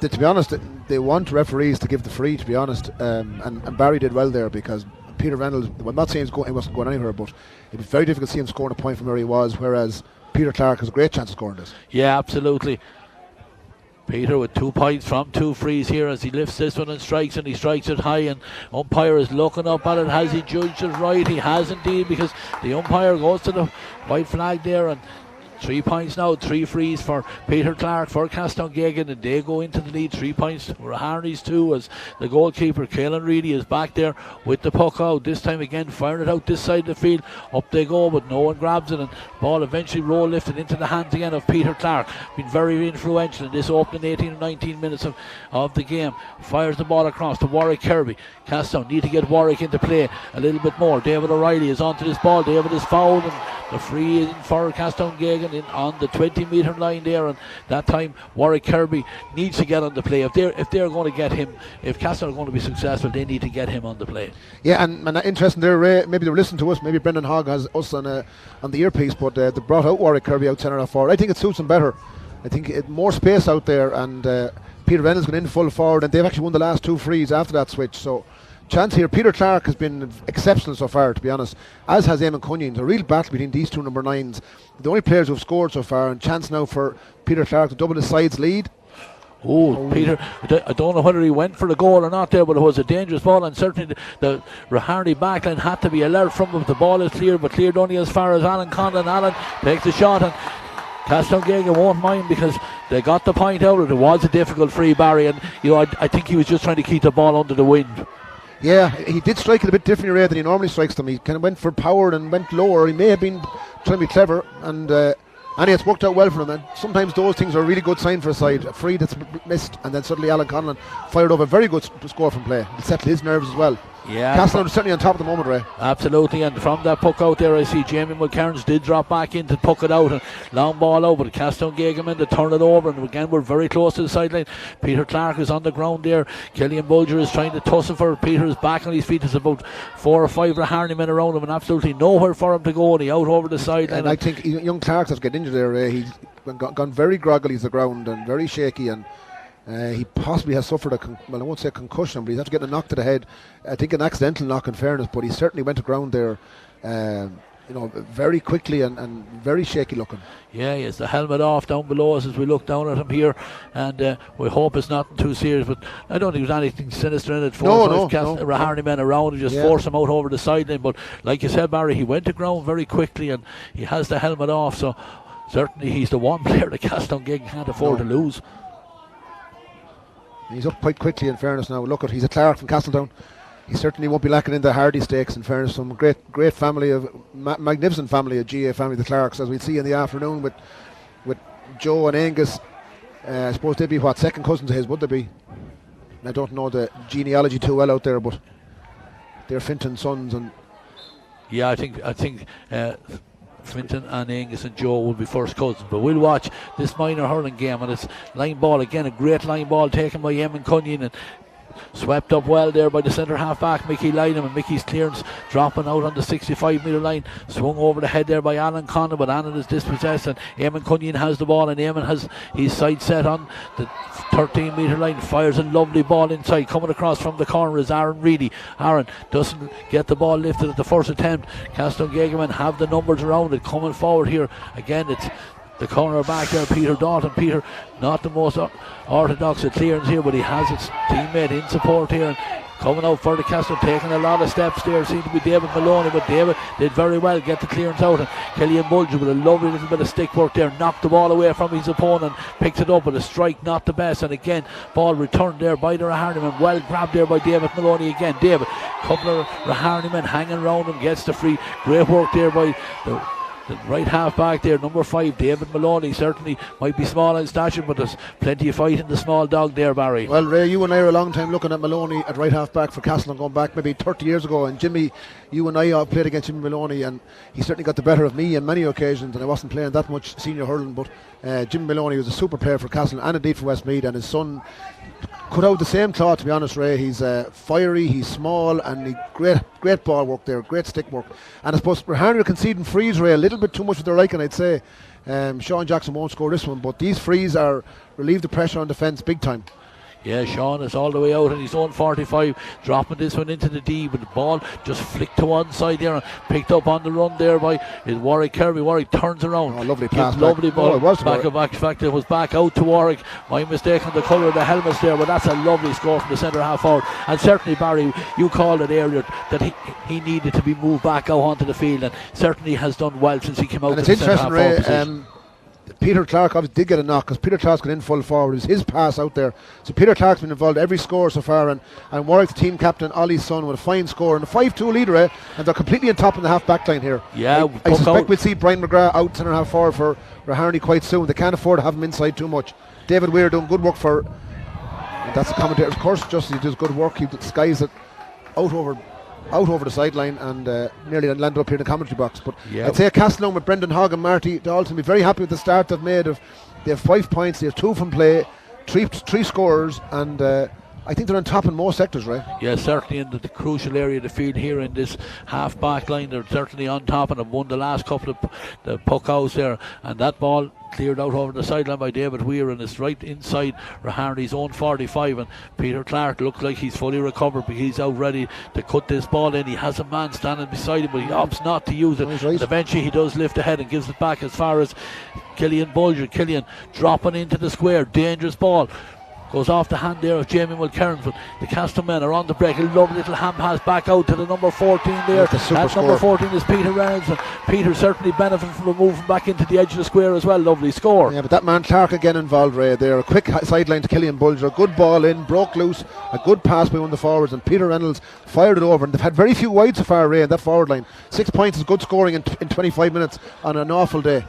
to be honest, they want referees to give the free, to be honest, and Barry did well there, because Peter Reynolds, I'm not saying he wasn't going anywhere, but it was very difficult to see him scoring a point from where he was, whereas Peter Clark has a great chance of scoring this. Yeah, absolutely. Peter with 2 points from 2 frees here as he lifts this one and strikes, and he strikes it high, and umpire is looking up at it. Has he judged it right? He has indeed, because the umpire goes to the white flag there, and 3 points now, 3 frees for Peter Clark for Castletown, and they go into the lead. 3 points for Raharney's 2 as the goalkeeper Caelan Reedy is back there with the puck out. This time again firing it out this side of the field. Up they go, but no one grabs it, and ball eventually roll lifted into the hands again of Peter Clark. Been very influential in this opening 18 or 19 minutes of the game. Fires the ball across to Warwick Kirby. Castletown need to get Warwick into play a little bit more. David O'Reilly is onto this ball. David is fouled, and the free in for Castletown in on the 20-metre line there, and that time Warwick Kirby needs to get on the play. If they're going to get him, if Castletown are going to be successful, they need to get him on the play. Yeah, and interesting there, Ray, maybe they were listening to us, maybe Brendan Hogg has us on the earpiece, but they brought out Warwick Kirby out centre forward. I think it suits him better. I think more space out there, and Peter Reynolds going in full forward, and they've actually won the last 2 frees after that switch, so chance here. Peter Clark has been exceptional so far, to be honest, as has Eamon Cunyon. A real battle between these two number 9s, the only players who have scored so far, and chance now for Peter Clark to double his side's lead. Peter, I don't know whether he went for the goal or not there, but it was a dangerous ball, and certainly the Raharney backline had to be alert from him. The ball is clear, but cleared only as far as Alan Conlon. Alan takes the shot, and Castletown won't mind because they got the point out of it. It was a difficult free, Barry, and I think he was just trying to keep the ball under the wind. Yeah, he did strike it a bit differently than he normally strikes them. He kind of went for power and went lower. He may have been trying to be clever, and it's worked out well for him. And sometimes those things are a really good sign for a side. A free that's missed, and then suddenly Alan Conlon fired over a very good score from play. It settled his nerves as well. Yeah, Castletown is certainly on top at the moment, Ray. Absolutely, and from that puck out there, I see Jamie McCarns did drop back in to puck it out, and long ball over to Castletown to turn it over, and again we're very close to the sideline. Peter Clark is on the ground there. Killian Bulger is trying to tussle for it. Peter is back on his feet. There's about 4 or 5 Raharney men around him, and absolutely nowhere for him to go, and he out over the sideline. And I think young Clark has got injured there, Ray. He's gone very groggily to the ground and very shaky, and he possibly has suffered I won't say concussion, but he's had to get a knock to the head. I think an accidental knock, in fairness, but he certainly went to ground there very quickly and very shaky looking. Yeah, he has the helmet off down below us as we look down at him here, and we hope it's not too serious, but I don't think there's anything sinister in it. No. Raharney men around and just force him out over the sideline, but like you said, Barry, he went to ground very quickly and he has the helmet off, so certainly he's the one player that Castletown can't afford to lose. He's up quite quickly, in fairness now. Look, he's a Clark from Castletown. He certainly won't be lacking in the Hardy stakes, in fairness. Some great family, magnificent family, a GAA family, the Clarks, as we'll see in the afternoon with Joe and Angus. I suppose they'd be second cousins of his, would they be? I don't know the genealogy too well out there, but they're Finton sons. And yeah, I think Finton and Angus and Joe will be first cousins, but we'll watch this minor hurling game, and it's line ball again, a great line ball taken by Eamon Cunyon and swept up well there by the centre half back Mickey Lynham, and Mickey's clearance dropping out on the 65-metre line, swung over the head there by Alan Conlon, but Alan is dispossessed and Eamon Cunyon has the ball, and Eamon has his sight set on the 13-metre line, fires a lovely ball inside. Coming across from the corner is Aaron Reedy. Aaron doesn't get the ball lifted at the first attempt. Castletown have the numbers around it. Coming forward here again, it's the corner back there, Peter Dalton. Peter, not the most orthodox of clearance here, but he has his teammate in support here. And coming out for the Castle, taking a lot of steps there, seemed to be David Maloney, but David did very well get the clearance out, and Killian Bulger with a lovely little bit of stick work there, knocked the ball away from his opponent, picked it up with a strike, not the best, and again ball returned there by the Raharney men, well grabbed there by David Maloney again. David, couple of Raharney men hanging around him, gets the free. Great work there by the The right half back there, number 5, David Maloney, certainly might be small in stature, but there's plenty of fight in the small dog there, Barry. Well, Ray, you and I are a long time looking at Maloney at right half back for Castletown, going back maybe 30 years ago. And Jimmy, you and I all played against Jimmy Maloney, and he certainly got the better of me on many occasions. And I wasn't playing that much senior hurling, but Jimmy Maloney was a super player for Castletown and indeed for Westmeath. And his son cut out the same cloth, to be honest, Ray. He's fiery, he's small, and he great ball work there, great stick work. And I suppose Raharney are conceding frees, Ray, a little bit too much with their liking, I'd say. Sean Jackson won't score this one, but these frees are relieve the pressure on defence big time. Yeah, Sean is all the way out in his own 45, dropping this one into the D, but the ball just flicked to one side there and picked up on the run there by Warwick Kirby. Warwick turns around. Oh, lovely pass. Lovely ball. It was back. In fact, it was back out to Warwick. My mistake on the colour of the helmets there, but that's a lovely score from the centre half forward. And certainly, Barry, you called it earlier that he needed to be moved back out onto the field, and certainly has done well since he came out. And to it's the centre half forward interesting, Ray. Peter Clark obviously did get a knock because Peter Clark's got in full forward. It was his pass out there. So Peter Clark's been involved every score so far, and Warwick, the team captain, Ollie's son, with a fine score and a 5-2 leader, and they're completely on top in the half back line here. Yeah, I suspect we'll see Brian McGrath out centre half forward for Raharney quite soon. They can't afford to have him inside too much. David Weir doing good work for, and that's the commentator, of course. Just he does good work. He skies it out over the sideline and nearly landed up here in the commentary box. But I'd say Castletown with Brendan Hogg and Marty Dalton be very happy with the start they've made. They have 5 points, they have 2 from play, three scorers, and I think they're on top in most sectors, right? Yeah, certainly in the crucial area of the field here in this half back line, they're certainly on top and have won the last couple of the puck outs there, and that ball cleared out over the sideline by David Weir, and it's right inside Raharney's own 45, and Peter Clark looks like he's fully recovered, but he's out ready to cut this ball in. He has a man standing beside him, but he opts not to use it. Right. Eventually he does lift ahead and gives it back as far as Killian Bulger. Killian dropping into the square, dangerous ball. Goes off the hand there of Jamie Mulcairns, but the Castletown men are on the break. A lovely little hand pass back out to the number 14 there. That number 14 is Peter Reynolds, and Peter certainly benefited from moving back into the edge of the square as well. Lovely score. Yeah, but that man Clark again involved, Ray, there. A quick sideline to Killian Bulger, a good ball in, broke loose, a good pass by one of the forwards, and Peter Reynolds fired it over. And they've had very few wide so far, Ray, in that forward line. 6 points is good scoring in 25 minutes on an awful day.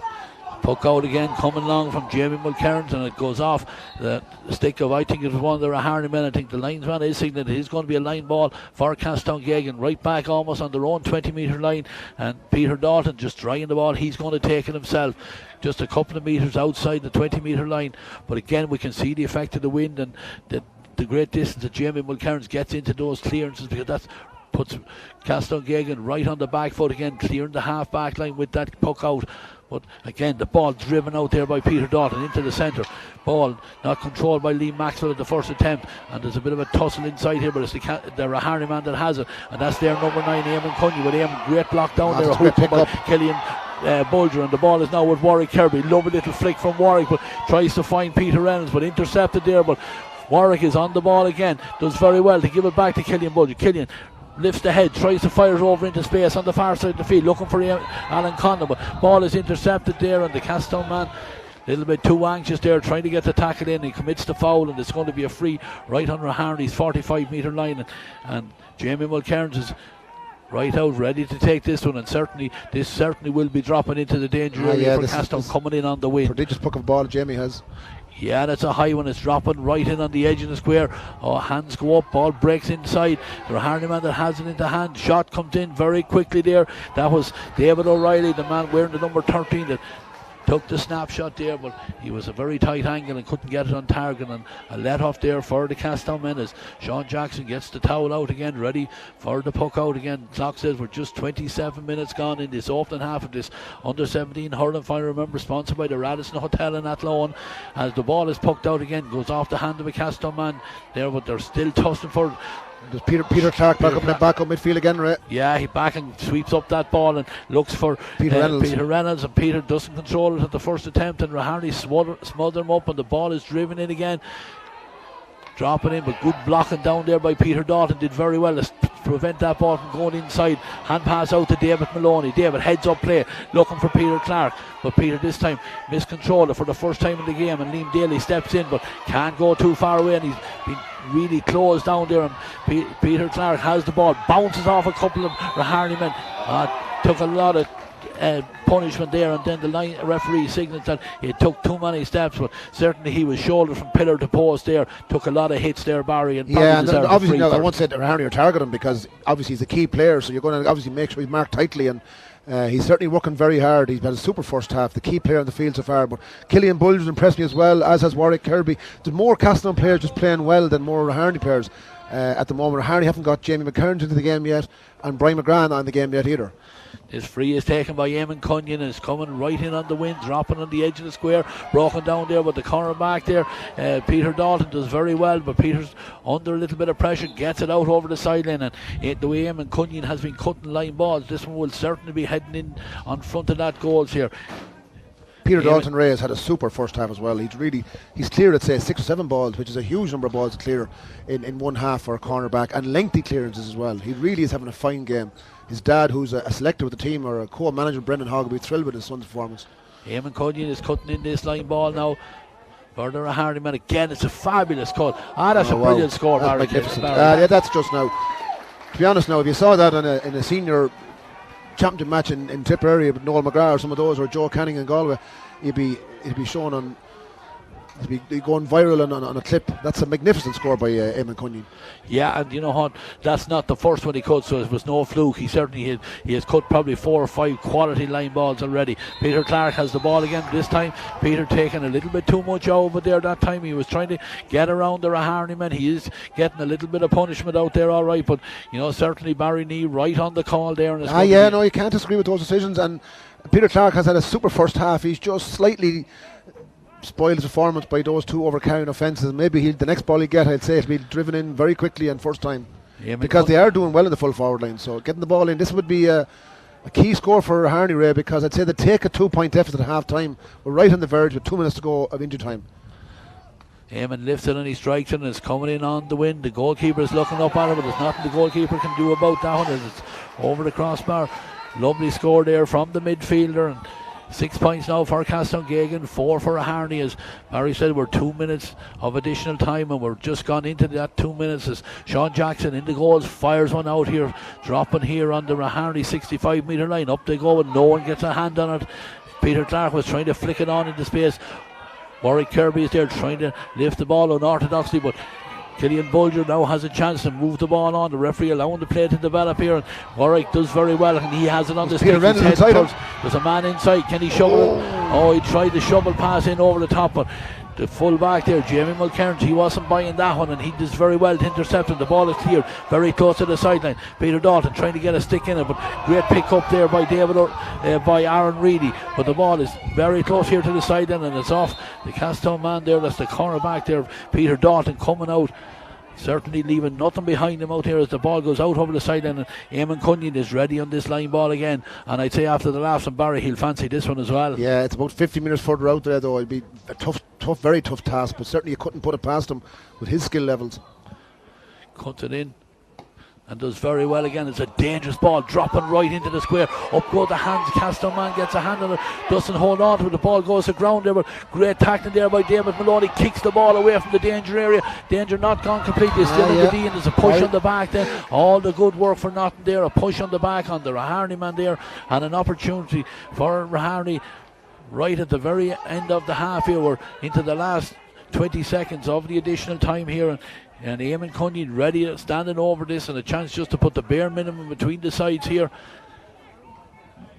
Puck out again, coming along from Jamie Mulcairns, and it goes off the stick of, I think it was one of the Raharney men. I think the linesman is signaling that it's going to be a line ball for Castletown Geoghegan, right back almost on their own 20-metre line, and Peter Dalton just drying the ball. He's going to take it himself, just a couple of metres outside the 20-metre line, but again we can see the effect of the wind and the great distance that Jamie Mulcairns gets into those clearances, because that's puts Castletown Geoghegan right on the back foot again, clearing the half back line with that puck out. But again, the ball driven out there by Peter Dalton into the centre. Ball not controlled by Liam Maxwell at the first attempt, and there's a bit of a tussle inside here, but it's the Raharney man that has it, and that's their number 9, Eamon Cunny, with Eamon, great block down there, a hook by Killian Bulger, and the ball is now with Warwick Kirby. Lovely little flick from Warwick, but tries to find Peter Reynolds, but intercepted there. But Warwick is on the ball again, does very well to give it back to Killian Bulger. Killian lifts the head, tries to fire it over into space on the far side of the field, looking for Alan Condon, but ball is intercepted there, and the Castletown man a little bit too anxious there, trying to get the tackle in. He commits the foul, and it's going to be a free right on Raharney's 45-metre line, and Jamie Mulcairns is right out, ready to take this one, and this will be dropping into the danger area for Castletown coming in on the wing. Prodigious puck of ball Jamie has. Yeah, that's a high one. It's dropping right in on the edge of the square. Oh, hands go up, ball breaks inside. The Raharney man that has it in the hand. Shot comes in very quickly there. That was David O'Reilly, the man wearing the number 13 that took the snapshot there, but he was a very tight angle and couldn't get it on target, and a let off there for the Castletown men as Sean Jackson gets the towel out again, ready for the puck out again. Clock says we're just 27 minutes gone in this opening half of this under-17 hurling final. Remember, sponsored by the Radisson Hotel in Athlone. As the ball is pucked out again, goes off the hand of a Castletown man there, but they're still tussling for. Does Peter Clark back up midfield again, right? Yeah, he back and sweeps up that ball and looks for Peter Reynolds, and Peter doesn't control it at the first attempt, and Raharney smother him up, and the ball is driven in again. Dropping in, but good blocking down there by Peter Dalton, did very well to prevent that ball from going inside. Hand pass out to David Maloney. David heads up play, looking for Peter Clark, but Peter this time miscontrolled it for the first time in the game, and Liam Daly steps in but can't go too far away, and he's been really closed down there, and Peter Clark has the ball, bounces off a couple of Raharney men. Took a lot of punishment there, and then the referee signalled that it took too many steps, but certainly he was shouldered from pillar to post there, took a lot of hits there, Barry, and and obviously now I won't say that Raharney are targeting him, because obviously he's a key player, so you're going to obviously make sure he's marked tightly, and he's certainly working very hard. He's had a super first half, the key player on the field so far. But Killian Bulger's impressed me as well, as has Warwick Kirby. There's more Castletown players just playing well than more Raharney players at the moment. Raharney haven't got Jamie McCarron into the game yet, and Brian McGrath not in the game yet either. This free is taken by Eamon Cunyon, and is coming right in on the wing, dropping on the edge of the square, broken down there with the corner back there. Peter Dalton does very well, but Peter's under a little bit of pressure, gets it out over the sideline, and the way Eamon Cunyon has been cutting line balls, this one will certainly be heading in on front of that goals here. Peter Dalton Ray has had a super first half as well. He's cleared, I'd say, 6 or 7 balls, which is a huge number of balls to clear in one half for a cornerback, and lengthy clearances as well. He really is having a fine game. His dad, who's a selector with the team, or a co-manager, Brendan Hogg, will be thrilled with his son's performance. Eamon Cunyon is cutting in this line ball now for the Raharney man. Again, it's a fabulous cut. That's a brilliant score, that's Barry. magnificent. Yeah, that's just now. To be honest now, if you saw that in a senior championship match in Tipperary with Noel McGrath or some of those, or Joe Canning in Galway, it'd be shown on, it'd be going viral on a clip. That's a magnificent score by Eamon Cunyon. Yeah, and you know what, that's not the first one he cut, so it was no fluke. He certainly he has cut probably 4 or 5 quality line balls already. Peter Clark has the ball again this time. Peter taking a little bit too much over there that time. He was trying to get around the Raharney man. He is getting a little bit of punishment out there, all right, but you know, certainly Barry Nee right on the call there. And no, you can't disagree with those decisions, and Peter Clark has had a super first half. He's just slightly spoiled his performance by those 2 overcarrying offences. Maybe the next ball he get, I'd say, it'll be driven in very quickly and first time, because they are doing well in the full forward line. So getting the ball in, this would be a key score for Raharney, Ray, because I'd say they take a 2-point deficit at half time. We're right on the verge with 2 minutes to go of injury time. Eamon lifts it and he strikes it, and it's coming in on the wind. The goalkeeper is looking up at it, but there's nothing the goalkeeper can do about that one as it's over the crossbar. Lovely score there from the midfielder, and 6 points now for Geoghegan, 4 for Raharney. As Barry said, we're 2 minutes of additional time, and we're just gone into that 2 minutes as Sean Jackson in the goals fires one out here, dropping here on the Raharney 65 metre line. Up they go, and no one gets a hand on it. Peter Clark was trying to flick it on into space. Warwick Kirby is there trying to lift the ball unorthodoxly, but Killian Bulger now has a chance to move the ball on. The referee allowing the play to develop here, and Warwick does very well, and he has it on the stick. There's a man inside. Can he shovel it? Oh, he tried the shovel pass in over the top, but the full back there, Jamie Mulcairn, he wasn't buying that one, and he does very well to intercept it. The ball is cleared very close to the sideline. Peter Dalton trying to get a stick in it, but great pick up there by by Aaron Reedy, but the ball is very close here to the sideline, and it's off the Castletown man there. That's the corner back there, Peter Dalton, coming out, certainly leaving nothing behind him out here as the ball goes out over the sideline, and Eamon Cunyon is ready on this line ball again, and I'd say after the laughs from Barry, he'll fancy this one as well. Yeah, it's about 50 metres further out there though. It'd be a tough, very tough task, but certainly you couldn't put it past him with his skill levels. Cuts it in and does very well again. It's a dangerous ball dropping right into the square. Up go the hands. Castletown man gets a hand on it, doesn't hold on to it. The ball goes to ground there, but great tackling there by David Maloney. Kicks the ball away from the danger area. Danger not gone completely, still in the D, and there's a push on the back then. All the good work for nothing there. A push on the back on the Raharney man there, and an opportunity for Raharney right at the very end of the half here. We're into the last 20 seconds of the additional time here, and Eamon Cunyon ready, standing over this, and a chance just to put the bare minimum between the sides here.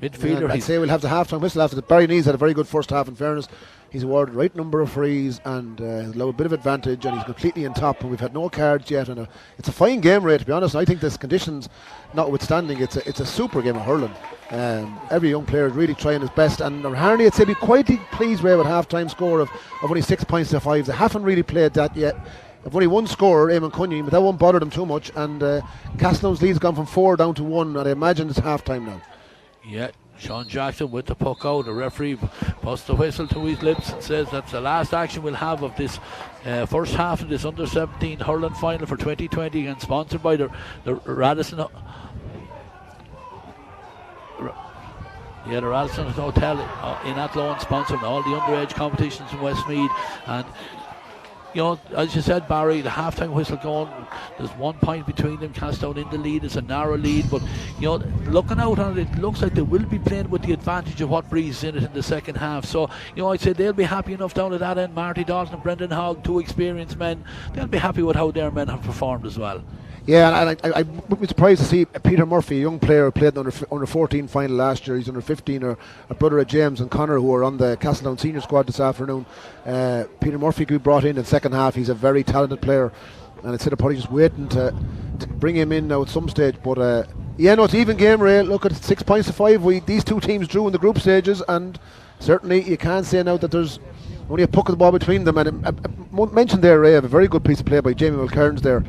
Midfielder. I'd say we'll have the half-time whistle after that. Barry Nee's had a very good first half, in fairness. He's awarded the right number of frees and has a bit of advantage, and he's completely on top, and we've had no cards yet, and it's a fine game, Ray, to be honest. I think this conditions notwithstanding, it's a super game of hurling. Every young player is really trying his best, and Raharney, I'd say, be quite pleased, Ray, with half-time score of only 6 points to 5. They haven't really played that yet. They've only one scorer, Eamon Cunyon, but that won't bother them too much, and Castletown's lead's gone from 4 down to 1, and I imagine it's half-time now. Yeah, Sean Jackson with the puck out. The referee puts the whistle to his lips and says that's the last action we'll have of this first half of this under-17 hurling final for 2020, and sponsored by the Radisson. Yeah, the Radisson Hotel in Athlone, sponsoring all the underage competitions in Westmeath, and as you said, Barry, the half-time whistle going, there's 1 point between them. Castletown in the lead, it's a narrow lead, but looking out on it, it looks like they will be playing with the advantage of what breezes in it in the second half. So I'd say they'll be happy enough down at that end. Marty Dalton and Brendan Hogg, 2 experienced men, they'll be happy with how their men have performed as well. Yeah, and I would be surprised to see Peter Murphy, a young player who played under 14 final last year. He's under 15, or a brother of James and Connor, who are on the Castletown senior squad this afternoon. Peter Murphy could be brought in the second half. He's a very talented player, and instead of probably just waiting to bring him in now at some stage. But it's even game, Ray. Look at 6 points to 5. These two teams drew in the group stages, and certainly you can't say now that there's only a puck of the ball between them. And I mentioned there, Ray, a very good piece of play by Jamie Mulcairns there.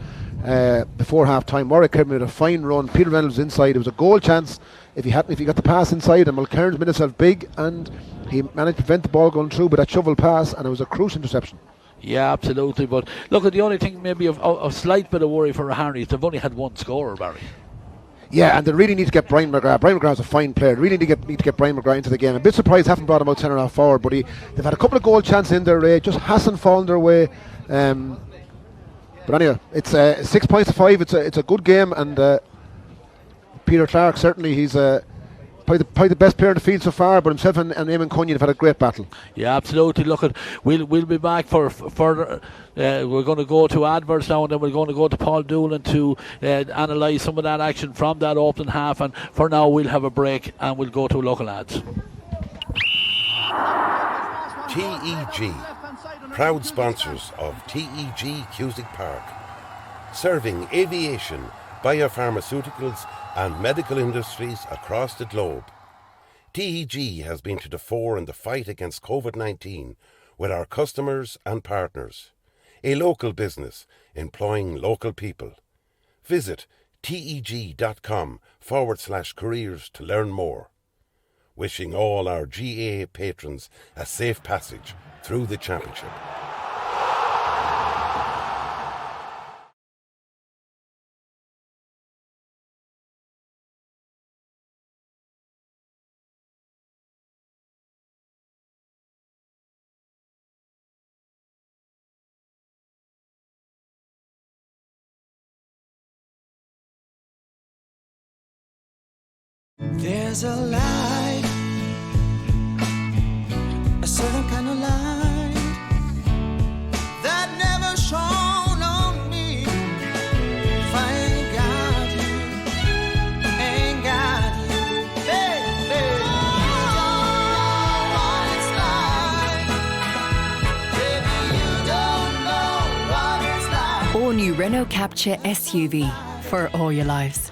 Before half time, Warwick came with a fine run. Peter Reynolds was inside. It was a goal chance if he got the pass inside, and Mulcairns made himself big, and he managed to prevent the ball going through with that shovel pass, and it was a crucial interception. Yeah, absolutely. But look, the only thing maybe of a slight bit of worry for Raharney is they've only had one scorer, Barry. Yeah, and they really need to get Brian McGrath. Brian McGrath's a fine player. They really need to get Brian McGrath into the game. I'm a bit surprised they haven't brought him out centre half forward, but they've had a couple of goal chances in there, Ray. Just hasn't fallen their way. But anyway, it's 6 points to 5. It's a good game, and Peter Clark, certainly he's probably the best player in the field so far. But himself and Eamon Cunningham have had a great battle. Yeah, absolutely. Look, we'll be back for further. We're going to go to adverts now, and then we're going to go to Paul Doolan to analyse some of that action from that opening half. And for now, we'll have a break and we'll go to local ads. TEG, proud sponsors of TEG Cusick Park, serving aviation, biopharmaceuticals and medical industries across the globe. TEG has been to the fore in the fight against COVID-19 with our customers and partners. A local business employing local people. Visit teg.com/careers to learn more. Wishing all our GAA patrons a safe passage through the championship. There's a light, a certain kind of light that never shone on me. If I ain't got you, baby, you don't know what it's like. Baby, you don't know what it's like. All new Renault Capture SUV for all your lives.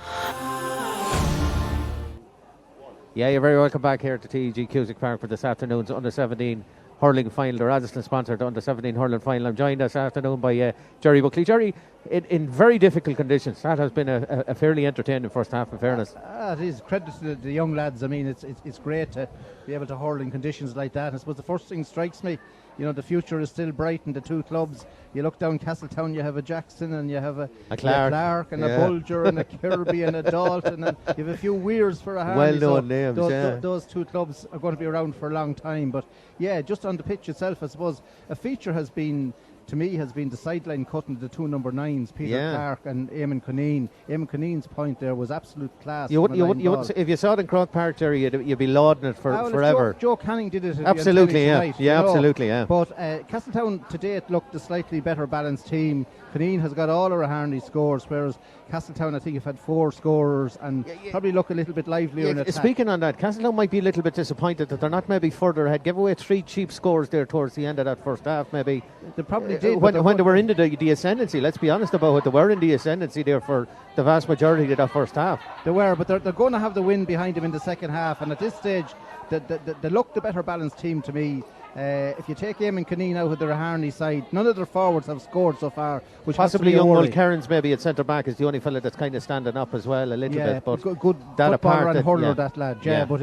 Yeah, you're very welcome back here to TEG Cusick Park for this afternoon's Under-17 Hurling Final. The Radisson sponsored Under-17 Hurling Final. I'm joined this afternoon by Jerry Buckley. Jerry, in very difficult conditions, that has been a fairly entertaining first half, in fairness. It is. Credit to the young lads. I mean, it's great to be able to hurl in conditions like that. I suppose the first thing strikes me, the future is still bright in the two clubs. You look down Castletown, you have a Jackson and you have a Clark and a Bulger and a Kirby and a Dalton, and you have a few Weirs for a hand. Well-known names, those two clubs are going to be around for a long time. But yeah, just on the pitch itself, I suppose a feature has been the sideline cutting the two number 9s, Peter Clark and Eamon Cunningham. Eamon Cunninham's point there was absolute class. You would, if you saw it in Croke Park, Jerry, you'd be lauding it forever. Joe Canning did it. Absolutely, tonight, absolutely, yeah. But Castletown to date looked a slightly better balanced team. Cunningham has got all of Raharney scores, whereas Castletown, I think, have had 4 scorers and probably look a little bit livelier in attack. Speaking on that, Castletown might be a little bit disappointed that they're not maybe further ahead. Give away 3 cheap scores there towards the end of that first half, maybe. They probably did. When they were into the ascendancy, let's be honest about it, they were in the ascendancy there for the vast majority of that first half. They were, but they're going to have the win behind them in the second half, and at this stage, they look the better balanced team to me. If you take Eamon Cunningham out of the Raharney side, none of their forwards have scored so far, which possibly young Mulcairns maybe at centre back is the only fella that's kind of standing up as well a little bit. But good that apart, and hurler, that lad. But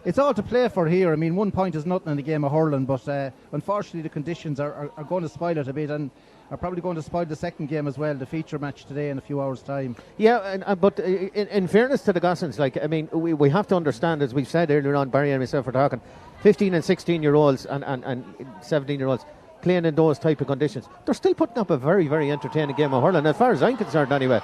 it's all to play for here. I mean, 1 point is nothing in the game of hurling, but unfortunately the conditions are going to spoil it a bit, and are probably going to spoil the second game as well, the feature match today in a few hours' time. Yeah, but in fairness to the Gossans, we have to understand, as we've said earlier on, Barry and myself were talking, 15 and 16-year-olds and 17-year-olds playing in those type of conditions, they're still putting up a very, very entertaining game of hurling, as far as I'm concerned anyway.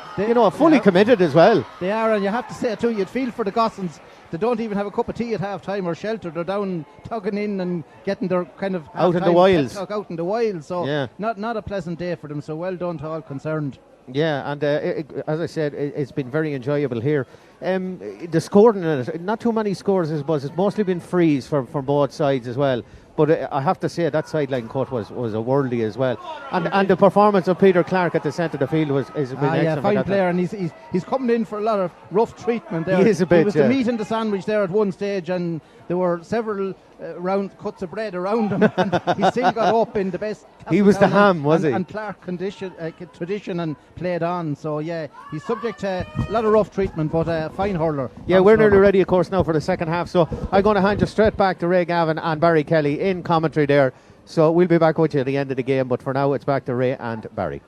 Fully committed as well. They are, and you have to say too, you'd feel for the Gossans. They don't even have a cup of tea at half-time or shelter. They're down tugging in and getting their kind of out in the wilds. Out in the wild. So not a pleasant day for them. So well done to all concerned. Yeah, and as I said, it's been very enjoyable here. The scoring in it, not too many scores, I suppose. It's mostly been frees from both sides as well. But I have to say that sideline cut was a worldly as well. And the performance of Peter Clark at the centre of the field has been excellent. Yeah, fine player, and he's coming in for a lot of rough treatment there. He is a bit, he was the meat in the sandwich there at one stage, and there were several round cuts of bread around him. And he still got up in the best. He was the ham, was he? And Clark tradition and played on. So yeah, he's subject to a lot of rough treatment, but a fine hurler. Yeah, we're nearly ready, of course, now for the second half. So I'm going to hand you straight back to Ray Gavin and Barry Kelly in commentary there. So we'll be back with you at the end of the game, but for now it's back to Ray and Barry.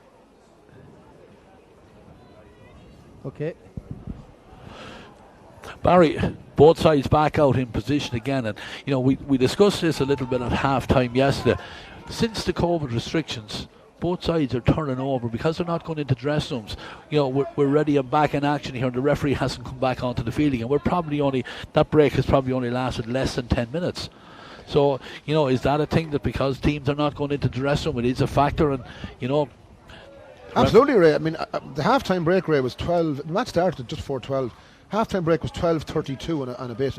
Okay. Barry, both sides back out in position again, and we discussed this a little bit at half time yesterday. Since the COVID restrictions, both sides are turning over because they're not going into dress rooms. We're ready and back in action here, and the referee hasn't come back onto the field again. That break has probably only lasted less than 10 minutes. So, is that a thing that because teams are not going into the dressing room, it is a factor? And, Absolutely, Ray. I mean, the half-time break, Ray, was 12. The match started just before 12. Half-time break was 12:32 and a bit.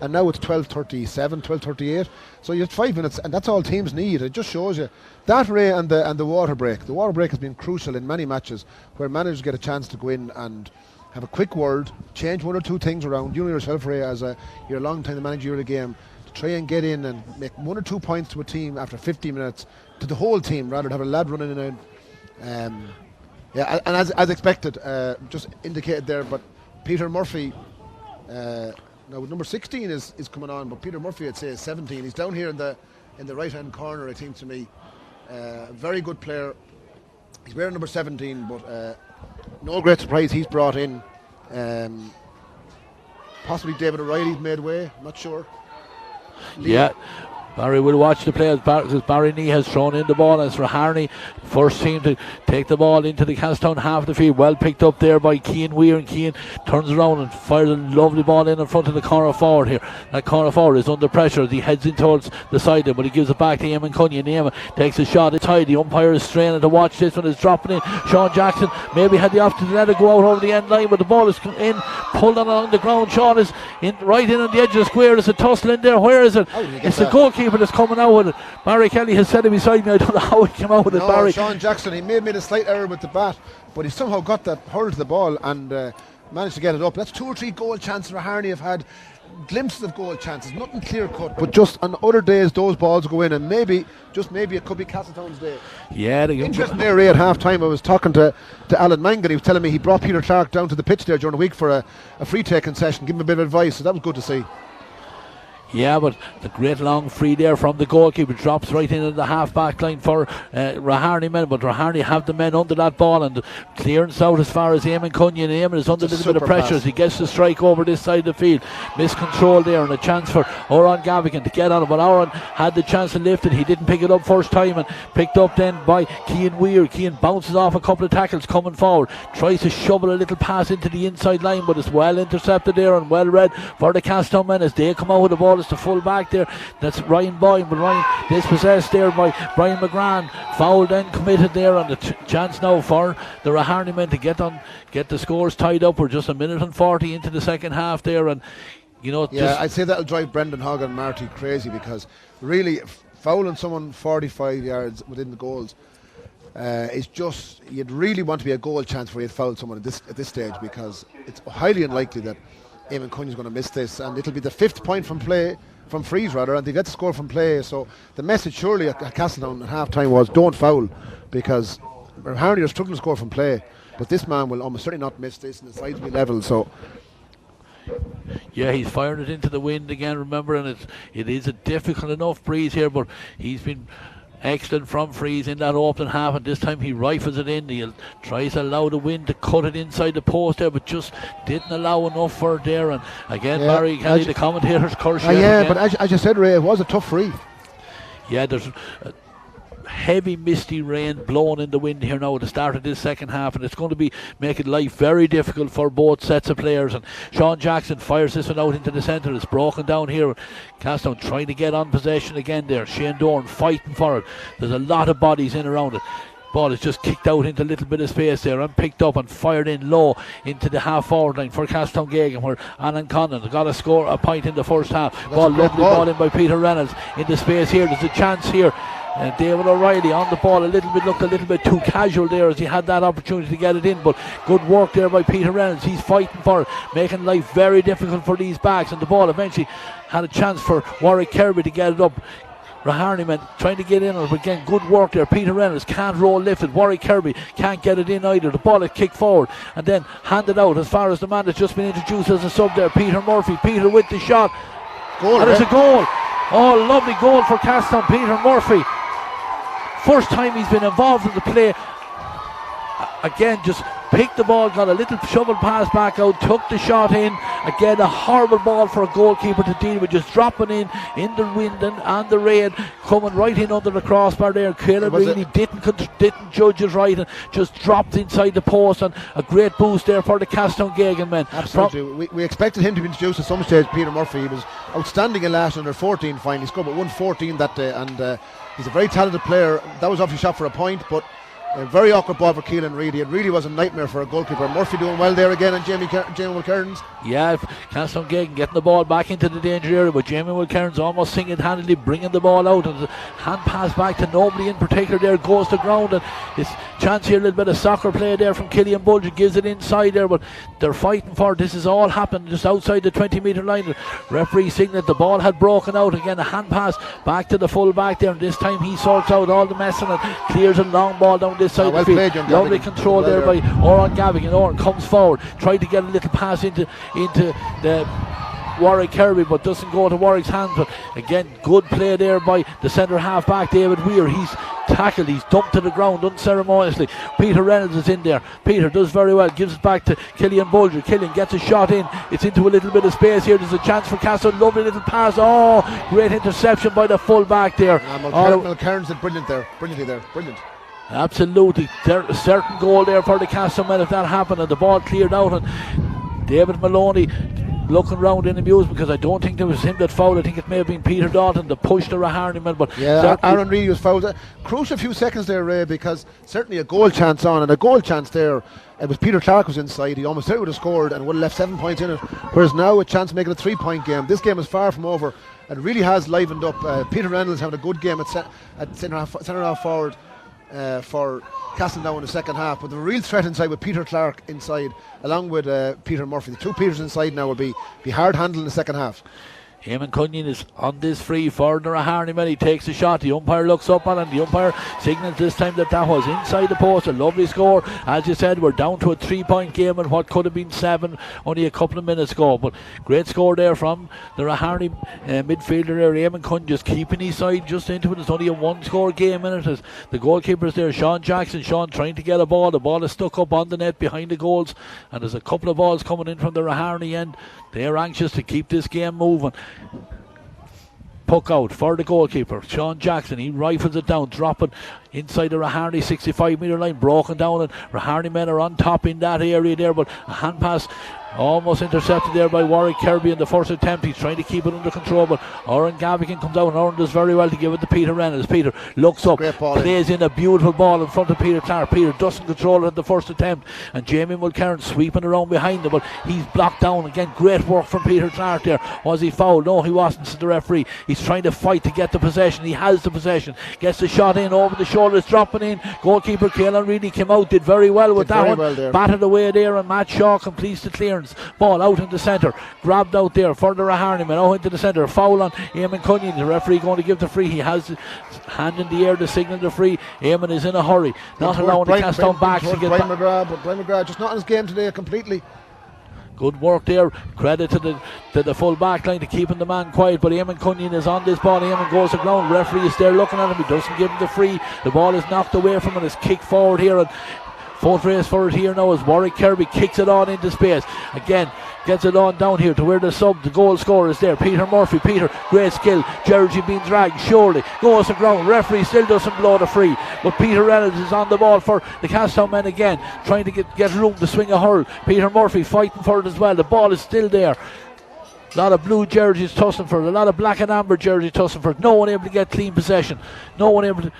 And now it's 12:37, 12:38. So you have 5 minutes, and that's all teams need. It just shows you that, Ray, and the water break. The water break has been crucial in many matches where managers get a chance to go in and have a quick word, change one or two things around. You know yourself, Ray, as you're a long time the manager of the game, to try and get in and make 1 or 2 points to a team after 50 minutes, to the whole team, rather than have a lad running in and out. And as expected, just indicated there, but Peter Murphy, now number 16 is coming on, but Peter Murphy, I'd say, is 17. He's down here in the right-hand corner, I think, to me. Very good player. He's wearing number 17, but no great surprise he's brought in. Possibly David O'Reilly's made way, I'm not sure. Yeah. Barry will watch the play because Barry has thrown in the ball as Raharney, first team to take the ball into the Castletown half of the field. Well picked up there by Keegan Weir, and Keegan turns around and fires a lovely ball in front of the corner forward here. That corner forward is under pressure as he heads in towards the side there, but he gives it back to Eamon Cunningham. Eamon takes a shot inside. The umpire is straining to watch this one. Is dropping in. Sean Jackson maybe had the option to let it go out over the end line, but the ball is in, pulled on along the ground. Sean is right in on the edge of the square. There's a tussle in there. Where is it? It's the goalkeeper that's coming out with it. Barry Kelly has said it beside me. I don't know how he came out with it, Barry. Sean Jackson, he may have made a slight error with the bat, but he somehow got that hurl to the ball and managed to get it up. That's 2 or 3 goal chances Raharney have had. Glimpses of goal chances, nothing clear cut, but just on other days those balls go in, and maybe it could be Castletown's day. Yeah, interesting there, Ray, at half time I was talking to Alan Mangan. He was telling me he brought Peter Clark down to the pitch there during the week for a free taking session, give him a bit of advice, so that was good to see. Yeah, but the great long free there from the goalkeeper drops right into the half-back line for Raharney men, but Raharney have the men under that ball and clearance out as far as Eamon Cunningham. Eamon is under a little bit of pressure as he gets the strike over this side of the field. Miscontrol there and a chance for Oran Geoghegan to get on it, but Oran had the chance to lift it. He didn't pick it up first time and picked up then by Keegan Weir. Keegan bounces off a couple of tackles coming forward, tries to shovel a little pass into the inside line, but it's well intercepted there and well read for the Castletown men as they come out with the ball. It's the full back there, that's Ryan Boyne, but Ryan dispossessed there by Brian McGran. Foul then committed there, and the chance now for the Raharney men to get the scores tied up. We're just 1:40 into the second half there, and I'd say that'll drive Brendan Hogg and Marty crazy, because really fouling someone 45 yards within the goals is just, you'd really want to be a goal chance where you'd foul someone at this stage, because it's highly unlikely that Eamon Cunningham's going to miss this, and it'll be the 5th point from freeze, and they get to score from play. So the message surely at Castletown at half time was don't foul, because Raharney are struggling to score from play, but this man will almost certainly not miss this, and the sides will be level. So yeah, he's firing it into the wind again, remember, and it is a difficult enough breeze here, but he's been excellent from freeze in that open half, and this time he rifles it in. He tries to allow the wind to cut it inside the post there, but just didn't allow enough for it there. And again, Barry Kelly, the commentators curse. But as you said, Ray, it was a tough free. Yeah, there's heavy misty rain blowing in the wind here now at the start of this second half, and it's going to be making life very difficult for both sets of players. And Sean Jackson fires this one out into the centre. It's broken down here. Castletown trying to get on possession again there. Shane Dorn fighting for it. There's a lot of bodies in around it. Ball is just kicked out into a little bit of space there and picked up and fired in low into the half forward line for Castletown Geoghegan, where Annan Connon got to score a point in the first half. Lovely ball in by Peter Reynolds into space here. There's a chance here. David O'Reilly on the ball looked a little bit too casual there as he had that opportunity to get it in, but good work there by Peter Reynolds. He's fighting for it, making life very difficult for these backs, and the ball eventually had a chance for Warwick Kirby to get it up. Raharney men trying to get in on it, but again, good work there. Peter Reynolds can't roll lifted. Warwick Kirby can't get it in either. The ball is kicked forward and then handed out as far as the man that's just been introduced as a sub there, Peter Murphy. Peter with the shot. And it's a goal. Oh, lovely goal for Castletown. Peter Murphy. First time he's been involved in the play. Again, just picked the ball, got a little shovel pass back out, took the shot in. Again, a horrible ball for a goalkeeper to deal with, just dropping in the wind and the rain, coming right in under the crossbar there. Caleb really didn't judge it right and just dropped inside the post, and a great boost there for the Castletown Geoghegan men. Absolutely. We expected him to be introduced at some stage, Peter Murphy. He was outstanding in last under 14 final. He scored about 114 that day, and he's a very talented player. That was obviously shot for a point, but a very awkward ball for Keelan Reedy. It really was a nightmare for a goalkeeper. Murphy doing well there again, and Jamie Will-Kearns. Yeah, Castletown Geoghegan getting the ball back into the danger area, but Jamie Will-Kearns almost single-handedly bringing the ball out, and the hand pass back to nobody in particular there, goes to ground, and it's chance here, a little bit of soccer play there from Killian Bulger, gives it inside there, but they're fighting for it. This has all happened just outside the 20-metre line. The referee signaled the ball had broken out. Again, a hand pass back to the full back there, and this time he sorts out all the mess and clears a long ball down this side of the field. Lovely control there by Oran Gavigan. Oran comes forward, tried to get a little pass into the Warwick Kirby, but doesn't go to Warwick's hands. But again, good play there by the centre half back David Weir. He's tackled, he's dumped to the ground unceremoniously. Peter Reynolds is in there. Peter does very well, gives it back to Killian Bulger. Killian gets a shot in, it's into a little bit of space here. There's a chance for Castle. Lovely little pass. Oh, great interception by the full back there. Mulcairns did brilliantly there. Absolutely, a certain goal there for the Castle men if that happened, and the ball cleared out, and David Maloney looking round in amusement, because I don't think it was him that fouled. I think it may have been Peter Dalton that pushed the Raharney man, but yeah, Aaron Reedy was fouled. Crucial few seconds there, Ray, because certainly a goal chance on, and a goal chance there. It was Peter Clark was inside. He almost certainly would have scored and would have left 7 points in it, whereas now a chance to make it a 3-point game. This game is far from over and really has livened up. Peter Reynolds having a good game at centre half forward for Castletown in the second half, but the real threat inside with Peter Clark inside along with Peter Murphy. The two Peters inside now will be hard handled in the second half. Eamon Cunyon is on this free for the Raharney man. He takes the shot. The umpire looks up on him. The umpire signals this time that was inside the post. A lovely score. As you said, we're down to a 3-point game and what could have been 7 only a couple of minutes ago. But great score there from the Raharney midfielder there. Eamon Cunyon just keeping his side just into it. It's only a 1-score game in it. As the goalkeeper's there, Sean Jackson. Sean trying to get a ball. The ball is stuck up on the net behind the goals. And there's a couple of balls coming in from the Raharney end. They're anxious to keep this game moving. Puck out for the goalkeeper, Sean Jackson. He rifles it down, dropping inside the Raharney 65-metre line, broken down, and Raharney men are on top in that area there, but a hand pass almost intercepted there by Warwick Kirby in the first attempt. He's trying to keep it under control, but Oran Gavigan comes out, and Oran does very well to give it to Peter Reynolds. Peter looks up, plays in a beautiful ball in front of Peter Clark. Peter doesn't control it at the first attempt, and Jamie Mulcairn sweeping around behind him, but he's blocked down. Again, great work from Peter Clark there. Was he fouled? No, he wasn't, said the referee. He's trying to fight to get the possession. He has the possession, gets the shot in over the shoulders, dropping in. Goalkeeper Caelan really came out, did very well with that one. Batted away there, and Matt Shaw completes the clearance. Ball out in the centre, grabbed out there for the Raharney man, out into the centre, foul on Eamon Cunyon. The referee going to give the free. He has his hand in the air to signal the free. Eamon is in a hurry, not allowing the Castletown backs to get Brian McGrath, but Brian McGrath just not in his game today completely. Good work there. Credit to the full back line to keeping the man quiet. But Eamon Cunyon is on this ball. Eamon goes to ground. Referee is there looking at him. He doesn't give him the free. The ball is knocked away from him. It's kicked forward here. And Foot race for it here now as Warwick Kirby kicks it on into space. Again, gets it on down here to where the goal scorer is there. Peter Murphy. Peter, great skill. Georgie being dragged, surely goes to ground. Referee still doesn't blow the free, but Peter Reynolds is on the ball for the Castletown men again, trying to get room to swing a hurl. Peter Murphy fighting for it as well. The ball is still there. A lot of blue jerseys tussling for it, a lot of black and amber jerseys tussling for it. No one able to get clean possession. No one able to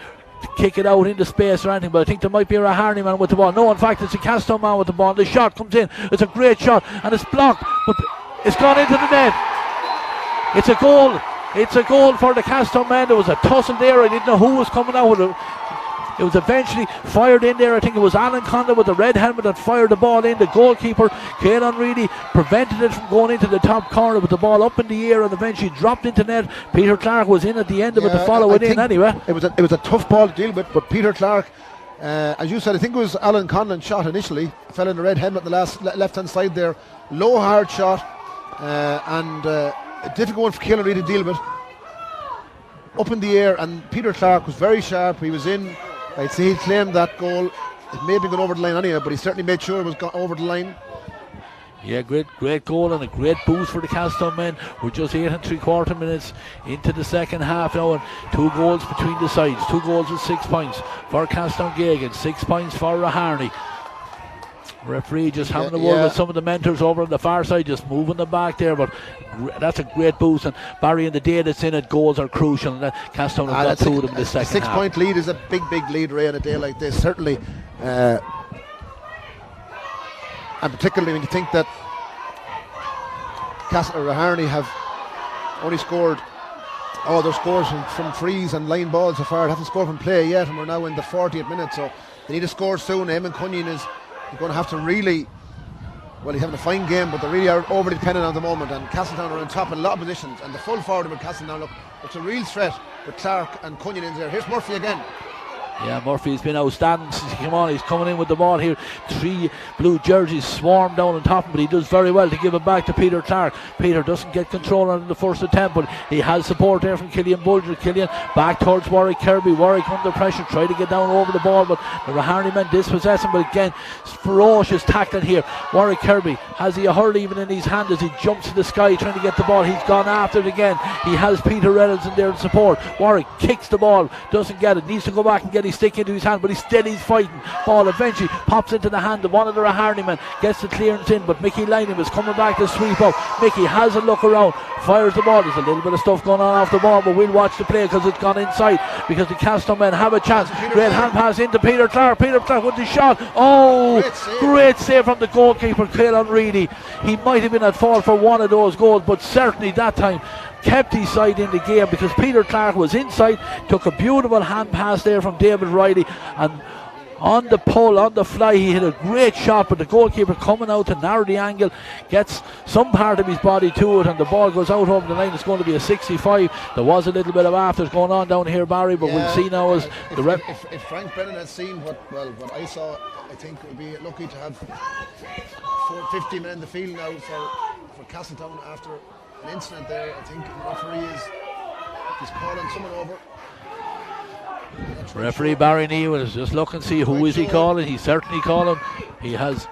kick it out into space or anything, but I think there might be a Raharney man with the ball. No, in fact, it's a Castletown man with the ball. The shot comes in. It's a great shot, and it's blocked, but it's gone into the net. It's a goal. It's a goal for the Castletown man. There was a tussle there. I didn't know who was coming out with it. It was eventually fired in there. I think it was Alan Condon with the red helmet that fired the ball in. The goalkeeper, Keegan, really prevented it from going into the top corner with the ball up in the air and eventually dropped into net. Peter Clark was in at the end of it to follow it in anyway. It was a tough ball to deal with, but Peter Clark, as you said, I think it was Alan Condon shot initially, fell in the red helmet on the left hand side there. Low hard shot and a difficult one for Keegan really to deal with. Up in the air, and Peter Clark was very sharp. He was in. I'd say he claimed that goal. It may have been gone over the line anyway, but he certainly made sure it was gone over the line. Yeah, great goal and a great boost for the Castletown men. We're just 8 3/4 minutes into the second half now, and 2 goals between the sides. 2 goals with 6 points for Castletown Geoghegan, 6 points for Raharney. Referee just having a word with some of the mentors over on the far side, just moving them back there, but that's a great boost. And Barry, in the day that's in it, goals are crucial, and Castletown have got through them in the second half. 6 point lead is a big lead, Ray, on a day like this, certainly. And particularly when you think that Raharney have only scored all their scores from frees and line balls so far. They haven't scored from play yet, and we're now in the 40th minute, so they need to score soon. Eamon Cunyon is going to have to really, well, he's having a fine game, but they really are overly dependent at the moment, and Castletown are on top in a lot of positions, and the full forward with Castletown, look, it's a real threat with Clark and Cunyon in there. Here's Murphy again. Yeah, Murphy's been outstanding since he came on. He's coming in with the ball here. 3 blue jerseys swarm down on top of him, but he does very well to give it back to Peter Clark. Peter doesn't get control on the first attempt, but he has support there from Killian Bulger. Killian back towards Warwick Kirby. Warwick under pressure, try to get down over the ball, but the Raharney men dispossess him. But again, ferocious tackling here. Warwick Kirby, has he a hurl even in his hand as he jumps to the sky trying to get the ball? He's gone after it again. He has Peter Reynolds in there in support. Warwick kicks the ball, doesn't get it, needs to go back and get his stick into his hand, but he's fighting. Ball eventually pops into the hand of one of the Raharney men, gets the clearance in, but Mickey Lynham is coming back to sweep up. Mickey has a look around, fires the ball. There's a little bit of stuff going on off the ball, but we'll watch the play because it's gone inside, because the Castletown men have a chance. Great hand pass into Peter Clark. Peter Clark with the shot. Oh, great save from the goalkeeper, Keelan Reedy. He might have been at fault for one of those goals, but certainly that time kept his side in the game, because Peter Clark was inside, took a beautiful hand pass there from David Riley, and on the pull, on the fly, he hit a great shot, but the goalkeeper coming out to narrow the angle, gets some part of his body to it, and the ball goes out over the line. It's going to be a 65. There was a little bit of afters going on down here, Barry, but we'll see now as the ref. If Frank Brennan had seen what I saw, I think we'll be lucky to have 50 men in the field now for Castletown after an incident there. I think the referee is calling someone over. Referee Barry Neal is just looking to see who is he calling. He's certainly calling. He has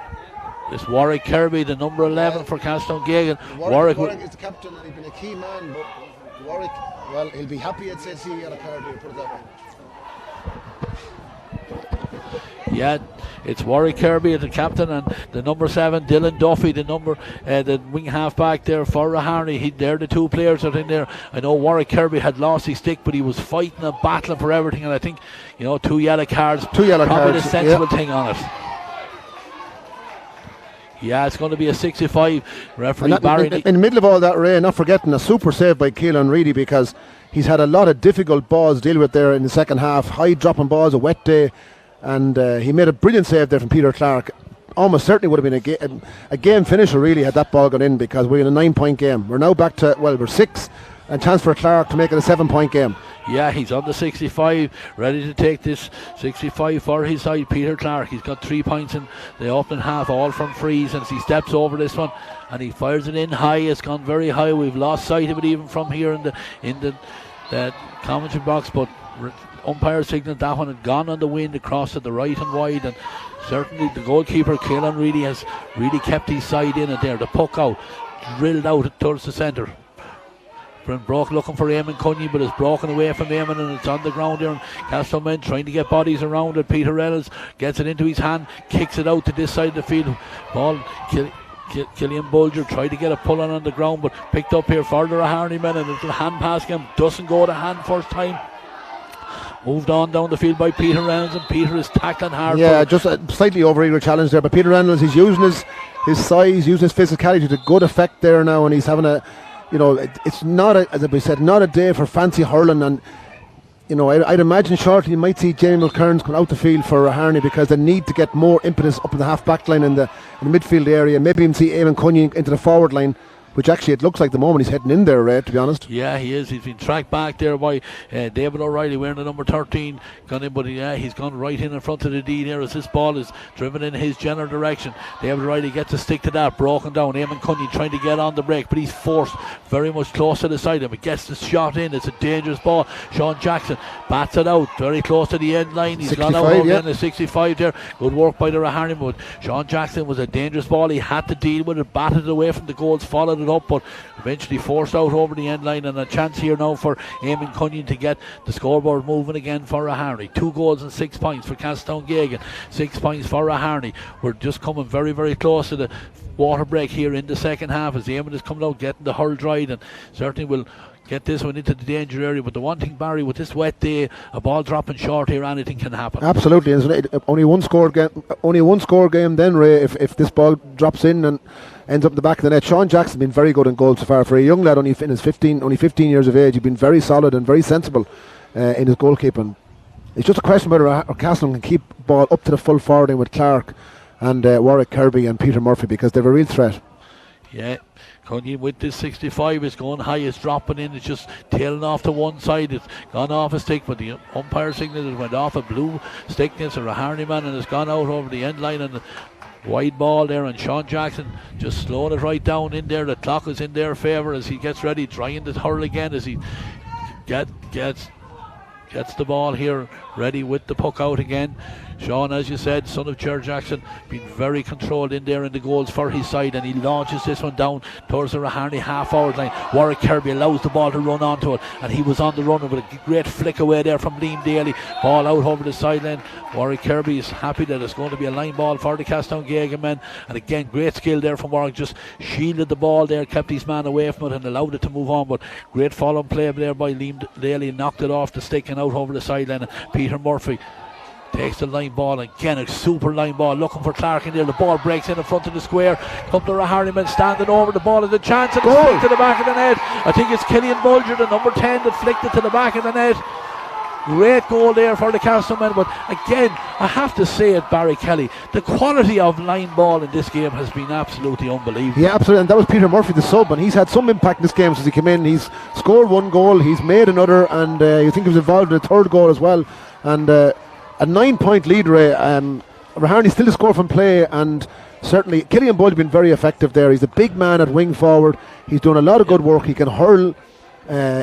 this Warwick Kirby, the number 11 for Castletown Geoghegan. Warwick is the captain, and he's been a key man, but Warwick, well, he'll be happy it says he got a card here, put it that way. Yeah, it's Warwick Kirby, the captain, and the number 7, Dylan Duffy, the wing half back there for Raharney. They're the 2 players that are in there. I know Warwick Kirby had lost his stick, but he was fighting and battling for everything, and I think, 2 yellow cards, probably the sensible thing on it. Yeah, it's going to be a 65. Referee Barry. In the middle of all that, Ray, not forgetting a super save by Keelan Reedy, because he's had a lot of difficult balls to deal with there in the second half. High dropping balls, a wet day. And he made a brilliant save there from Peter Clark. Almost certainly would have been a game finisher, really, had that ball gone in, because we're in a 9-point game. We're now back to, we're 6, and chance for Clark to make it a 7-point game. Yeah, he's on the 65, ready to take this 65 for his side. Peter Clark, he's got 3 points in the opening half, all from frees, and as he steps over this one and he fires it in high. It's gone very high. We've lost sight of it even from here in the commentary box, but Umpire signalled that one had gone on the wind across to the right and wide, and certainly the goalkeeper Keelan really has kept his side in it there. The puck out, drilled out towards the centre. Brent Brock looking for Eamon Cunny, but it's broken away from Eamon and it's on the ground there. And Castlemen trying to get bodies around it. Peter Reynolds gets it into his hand, kicks it out to this side of the field. Ball, Killian Bulger tried to get a pull on the ground, but picked up here for the Raharney men, and a little hand pass game doesn't go to hand first time. Moved on down the field by Peter Reynolds, and Peter is tackling hard. Yeah, just a slightly over-eager challenge there, but Peter Reynolds, he's using his size, using his physicality to good effect there now, and he's having it's not as we said, not a day for fancy hurling, and I'd imagine shortly you might see Jamie McKearns come out the field for Raharney because they need to get more impetus up in the half-back line in the midfield area. Maybe even see Eamon Cunny into the forward line, which actually it looks like the moment he's heading in there, Ray, to be honest. Yeah, he is. He's been tracked back there by David O'Reilly wearing the number 13. Gone in, but he's gone right in front of the D there as this ball is driven in his general direction. David O'Reilly gets a stick to that, broken down. Eamon Cunny trying to get on the break, but he's forced very much close to the side of him. He gets the shot in. It's a dangerous ball. Sean Jackson bats it out very close to the end line. He's gone out over in the 65 there. Good work by the Raharney, but Sean Jackson was a dangerous ball. He had to deal with it, batted it away from the goals, followed it up, but eventually forced out over the end line, and a chance here now for Eamon Cunny to get the scoreboard moving again for Raharney. 2 goals and 6 points for Castletown Geoghegan, 6 points for Raharney. We're just coming very, very close to the water break here in the second half as Eamon is coming out getting the hurl dried, and certainly will get this one into the danger area. But the one thing, Barry, with this wet day, a ball dropping short here, anything can happen. Absolutely, only one score game then, Ray, if this ball drops in and ends up in the back of the net. Sean Jackson's been very good in goal so far. For a young lad only 15 years of age, he's been very solid and very sensible in his goalkeeping. It's just a question whether Castle can keep ball up to the full forwarding with Clark and Warwick Kirby and Peter Murphy, because they're a real threat. Yeah, Cunny with this 65 is going high, it's dropping in, it's just tailing off to one side. It's gone off a stick, but the umpire signal it went off a blue stick. It's a Raharney man, and it's gone out over the end line, and the wide ball there, and Sean Jackson just slowed it right down in there. The clock is in their favour as he gets ready, trying to hurl again as he gets the ball here ready with the puck out again. Sean, as you said, son of Ger Jackson, been very controlled in there in the goals for his side, and he launches this one down towards the Raharney half-forward line. Warwick Kirby allows the ball to run onto it, and he was on the run with a great flick away there from Liam Daly. Ball out over the sideline. Warwick Kirby is happy that it's going to be a line ball for the Castletown Geoghegan men, and again, great skill there from Warwick, just shielded the ball there, kept his man away from it and allowed it to move on, but great follow play there by Liam Daly, knocked it off the stick and out over the sideline. And Peter Murphy takes the line ball, again a super line ball, looking for Clark in there. The ball breaks in front of the square. Come to Raharney men standing over the ball, and the chance, and it's flicked to the back of the net. I think it's Killian Bulger, the number 10, that flicked it to the back of the net. Great goal there for the Castle men, but again, I have to say it, Barry Kelly, the quality of line ball in this game has been absolutely unbelievable. Yeah, absolutely, and that was Peter Murphy, the sub, and he's had some impact in this game since he came in. He's scored 1 goal, he's made another, and you think he was involved in the 3rd goal as well, and a 9-point lead, Ray. Raharney still to score from play, and certainly Killian Bull has been very effective there. He's a big man at wing forward. He's doing a lot of good work. He can hurl.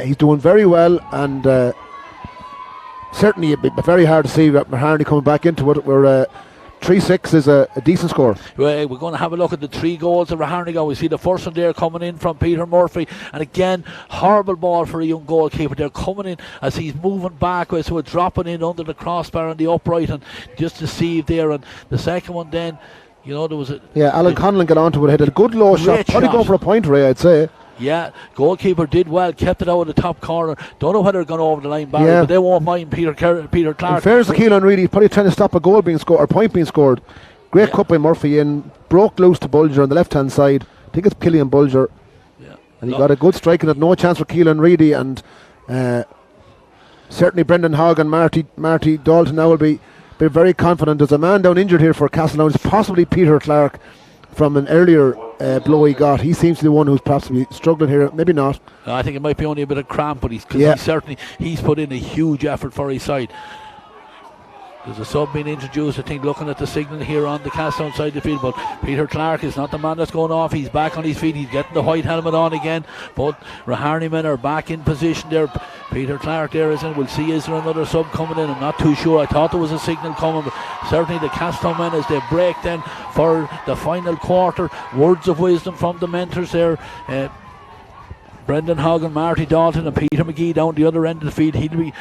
He's doing very well, and certainly it'd be very hard to see Raharney coming back into it. Where 3-6 is a decent score. We're going to have a look at the 3 goals that Raharney got. We see the first one there coming in from Peter Murphy, and again, horrible ball for a young goalkeeper. They're coming in as he's moving backwards, so it's dropping in under the crossbar and the upright, and just deceived there. And the second one then, there was a... Yeah, Alan Conlon got onto it, hit a good low shot. Probably going for a point, Ray, I'd say. Yeah, goalkeeper did well, kept it out of the top corner. Don't know whether it's gone over the line, Barry, but they won't mind Peter Clark. In fairness to Keelan, really, he's probably trying to stop a goal being scored, or point being scored. Great cut by Murphy in, broke loose to Bulger on the left-hand side. I think it's Killian Bulger. Yeah. And he got a good strike and had no chance for Keelan Reedy, and certainly Brendan Hogg and Marty Dalton now will be very confident. There's a man down injured here for Castletown. It's possibly Peter Clark from an earlier blow he got. He seems to be the one who's possibly struggling here. Maybe not. I think it might be only a bit of cramp, but he's put in a huge effort for his side. There's a sub being introduced, I think, looking at the signal here on the Castletown side of the field, but Peter Clark is not the man that's going off. He's back on his feet, he's getting the white helmet on again. Both Raharney men are back in position there. Peter Clark there is in. We'll see, is there another sub coming in? I'm not too sure. I thought there was a signal coming, but certainly the Castletown men, as they break then for the final quarter. Words of wisdom from the mentors there. Brendan Hoggan, Marty Dalton and Peter Mcgee down the other end of the field. He'll be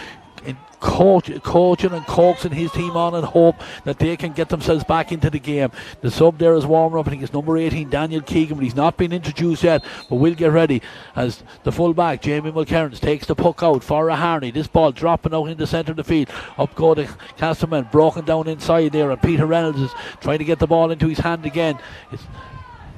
coaching and coaxing his team on and hope that they can get themselves back into the game. The sub there is warming up. I think it's number 18, Daniel Keegan, but he's not been introduced yet. But we'll get ready as the full back, Jamie Mulcairns, takes the puck out for Raharney. This ball dropping out in the centre of the field. Up go the Castlemen, broken down inside there, and Peter Reynolds is trying to get the ball into his hand again. It's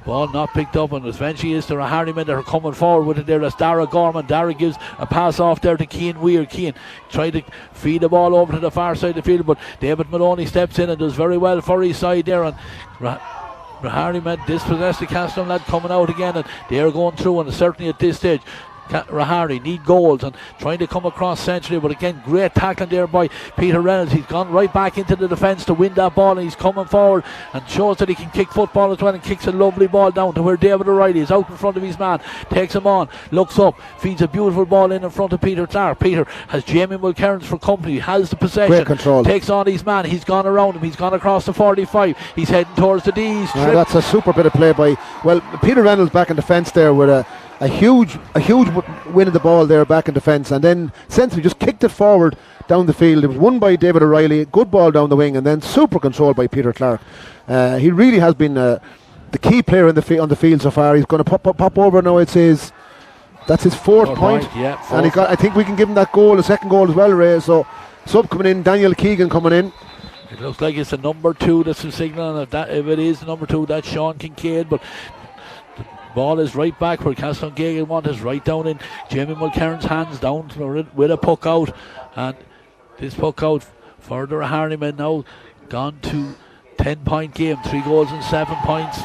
ball not picked up, and eventually is the Raharney men that are coming forward with it there. That's Dara Gorman. Dara gives a pass off there to Cian Weir. Cian tried to feed the ball over to the far side of the field, but David Maloney steps in and does very well for his side there. And Raharney men dispossess the Castletown lad coming out again, and they are going through, and certainly at this stage Raharney need goals and trying to come across centrally, but again great tackling there by Peter Reynolds. He's gone right back into the defence to win that ball, and he's coming forward and shows that he can kick football as well, and kicks a lovely ball down to where David O'Reilly is out in front of his man, takes him on, looks up, feeds a beautiful ball in front of Peter Clark. Peter has Jamie Mulcairns for company, has the possession, great control, takes on his man, he's gone around him, he's gone across the 45, he's heading towards the D's. That's a super bit of play by Peter Reynolds back in defence there with a huge win of the ball there back in defence, and then Sensibly just kicked it forward down the field. It was won by David O'Reilly, good ball down the wing, and then super control by Peter Clark. He really has been the key player on the field so far. He's going to pop over now. It says that's his fourth point. Yeah, and I think we can give him that goal, a second goal as well, Ray. So sub coming in, Daniel Keegan coming in. It looks like it's a number 2 that's the signal, and if it is the number 2, that's Sean Kincaid, but ball is right back where Geoghegan want is right down in Jamie Mulcairn's hands, down with a puck out, and this puck out for the Raharney men now gone to 10-point game, 3 goals and 7 points.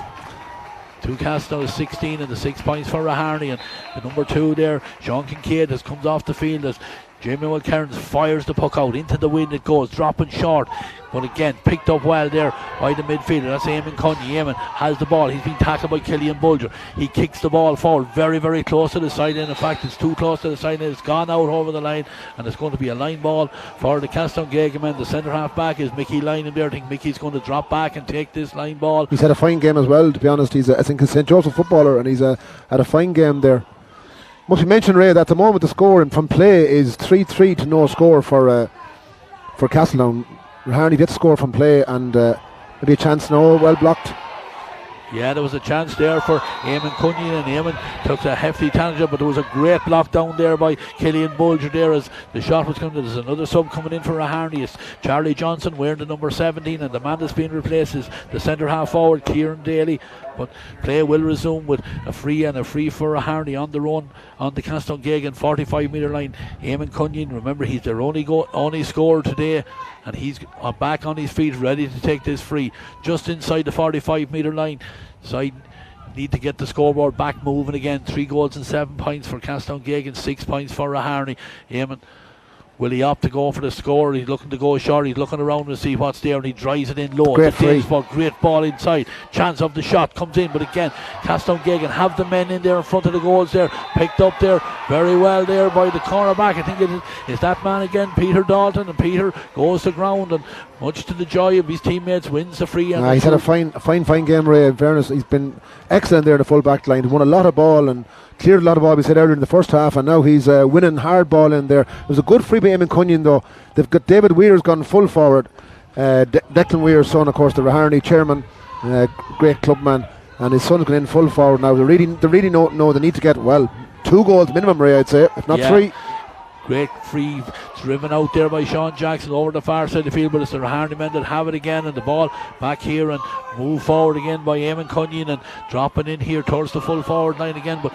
2 Castletown is 16 and the 6 points for Raharney, and the number 2 there, Sean Kincaid, has comes off the field as Jamie Mulcairns fires the puck out into the wind. It goes dropping short, but again picked up well there by the midfielder. That's Eamon Cunny. Eamon has the ball. He's been tackled by Killian Bulger. He kicks the ball forward very, very close to the sideline. In fact, it's too close to the sideline. It's gone out over the line, and it's going to be a line ball for the Castletown Geoghegan men. The centre half back is Mickey Lyon in there. I think Mickey's going to drop back and take this line ball. He's had a fine game as well, to be honest. I think he's a St. Joseph footballer, and he's had a fine game there. Must be mentioned, Ray, that at the moment the score from play is 3-3 to no score for Castletown. Raharney gets score from play, and maybe a chance now, well blocked. Yeah, there was a chance there for Eamon Cunyon, and Eamon took a hefty tangent, but there was a great block down there by Killian Bulger there as the shot was coming. There's another sub coming in for Raharney. It's Charlie Johnson wearing the number 17, and the man that's being replaced is the centre half forward, Kieran Daly. But play will resume with a free for Raharney on the run on the Castletown Geoghegan 45-metre line. Eamon Cunyon, remember, he's their only scorer today, and he's back on his feet ready to take this free just inside the 45-metre line. Side need to get the scoreboard back moving again. 3 goals and 7 points for Castletown Geoghegan, 6 points for Raharney. Eamon, will he opt to go for the score? He's looking to go short. He's looking around to see what's there, and he drives it in low. Great ball inside. Chance of the shot comes in, but again, Castletown Geoghegan have the men in there in front of the goals there. Picked up there very well there by the cornerback. I think it is that man again, Peter Dalton, and Peter goes to ground, and much to the joy of his teammates, wins the free. He's had a fine game, Ray. In fairness, he's been excellent there in the full back line. He won a lot of ball and cleared a lot of ball, we said earlier in the first half, and now he's winning hard ball in there. It was a good free by Eamon Cunyon though. They've got David Weir's gone full forward. Declan Weir's son, of course, the Raharney chairman, great clubman, and his son's going in full forward now. They really know they need to get 2 goals minimum, Ray, I'd say, if not 3. Great free driven out there by Sean Jackson over the far side of the field, but it's the Raharney men that have it again, and the ball back here and move forward again by Eamon Cunyon and dropping in here towards the full forward line again, but